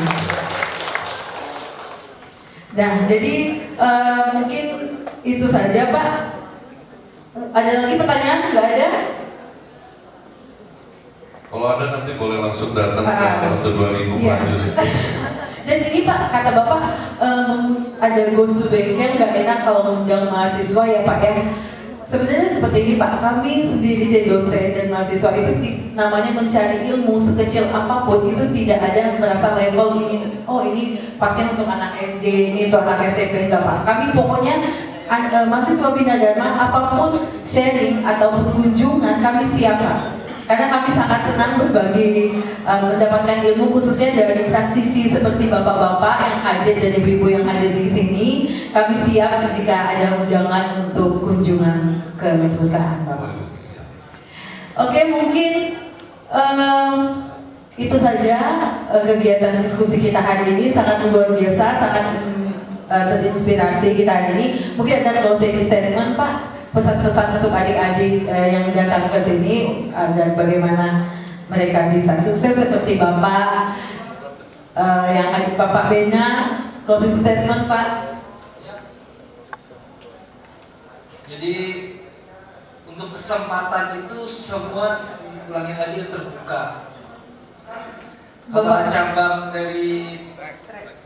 Nah, jadi mungkin itu saja Pak. Ada lagi pertanyaan? Nggak ada?
Kalau ada nanti boleh langsung datang ke Auto 2000
Iya.
Pelayu.
Dan ini Pak, kata Bapak ada ghost to bengkel, nggak enak kalau mengundang mahasiswa ya Pak ya. Sebenarnya seperti ini Pak, kami sendiri dari dosen dan mahasiswa itu namanya mencari ilmu sekecil apapun, itu tidak ada merasa level ini, oh ini pasien untuk anak SD, ini untuk anak SMP, enggak Pak. Kami pokoknya mahasiswa Bina Dharma apapun sharing atau kunjungan kami siap Pak. Karena kami sangat senang berbagi, mendapatkan ilmu khususnya dari praktisi seperti bapak-bapak yang hadir dan ibu-ibu yang hadir di sini. Kami siap jika ada undangan untuk kunjungan ke perusahaan Bapak. Oke, mungkin itu saja kegiatan diskusi kita hari ini, sangat luar biasa, sangat terinspirasi kita hari ini. Mungkin ada closing statement Pak, pesan-pesan untuk adik-adik yang datang ke sini dan bagaimana mereka bisa sukses seperti Bapak yang adik Bapak Bena. Closing statement Pak.
Jadi untuk kesempatan itu semua diulangi lagi terbuka. Kepala cabang dari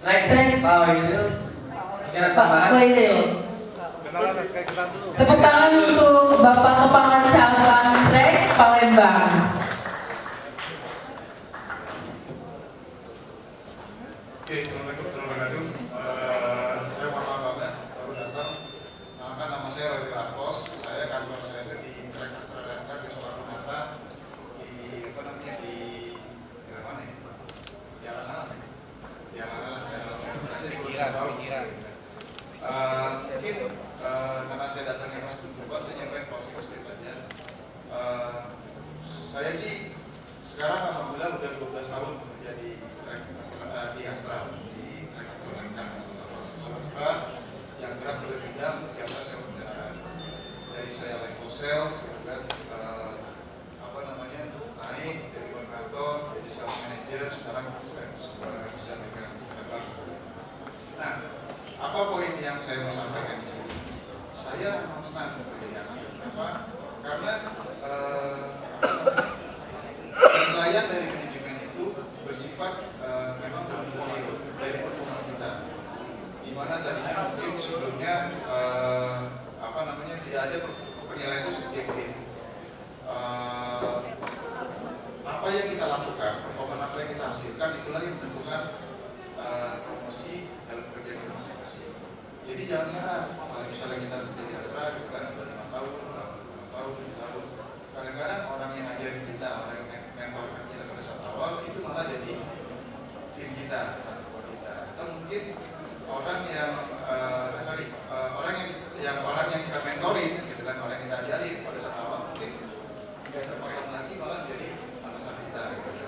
Rek Pak Waidil, ada tambahan?
Pak Waidil. Tepuk tangan untuk Bapak Kepala Cabang Rek Palembang.
Oke, assalamualaikum warahmatullahi wabarakatuh. Saya mohon maaf banget baru datang. Nama saya Roy Lakos. Saya kantor saya itu di Trek AstraZeneca di Soekarno-Hatta di apa namanya di mana ya? Jalan apa? Jalan saya di mungkin karena saya datangnya pas berubah, saya nyampaikan closing statement aja. Saya sih sekarang alhamdulillah udah 12 tahun bekerja di Astra yang gerak pada bidang jasa sewa kendaraan. Dari saya level sales, kemudian apa namanya naik dari kontraktor, jadi sales manager, sekarang saya bisa megang. Nah, apa poin yang saya mau sampaikan di sini? Saya amat senang bekerja di Astra. Kenapa? Karena penilaian dari manajemen itu bersifat memang berportfolio dari performa kita. Di mana tadinya mungkin sebelumnya apa namanya tidak ada penilaian itu subjektif. Apa yang kita lakukan, performa apa yang kita hasilkan itulah yang menentukan promosi dalam kerja kita masing-masing. Jadi jangan heran kalau misalnya kita menjadi Astra itu kan udah 5 tahun, 6 tahun, 7 tahun. Kadang-kadang orang yang ngajarin kita, orang yang mentorkan kita pada saat awal itu malah jadi tim kita, atau mungkin orang yang orang yang kita mentorin, gitu kan, orang yang kita ajarin pada saat awal mungkin tidak terpotong lagi malah jadi atasan kita. Gitu.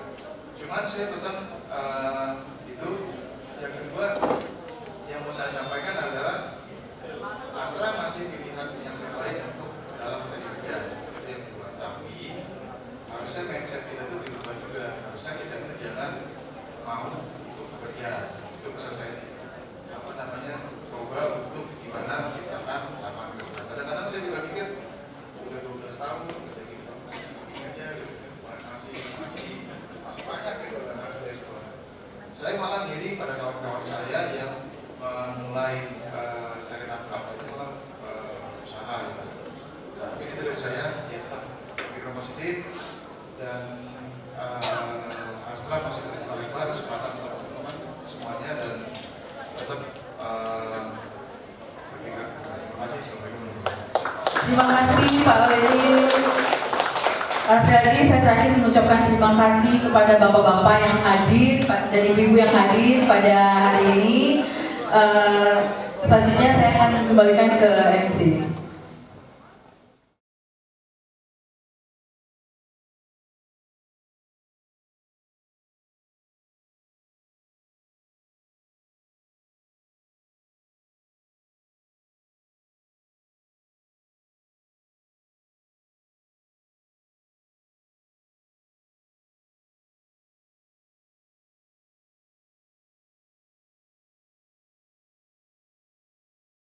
Cuman saya pesan itu yang kedua yang mau saya sampaikan adalah Astra masih pilihan yang terbaik untuk dalam kerja. Itu yang kedua. Tapi harusnya mindset kita itu dirubah juga. Harusnya kita itu jangan mau untuk bekerja. Itu pesan saya sih. Apa namanya, coba untuk gimana menciptakan lapangan kerja. Kadang-kadang saya juga pikir udah 12 tahun kerja gitu, masih begini aja gitu. Masih banyak gitu. dan Astra masih terbuka lebar, kesempatan untuk teman-teman semuanya dan tetap bertingkat. Terima kasih.
Terima kasih Pak Weli. Sekali lagi saya terakhir mengucapkan terima kasih kepada bapak-bapak yang hadir dan ibu-ibu yang hadir pada hari ini. Selanjutnya saya akan kembalikan ke MC.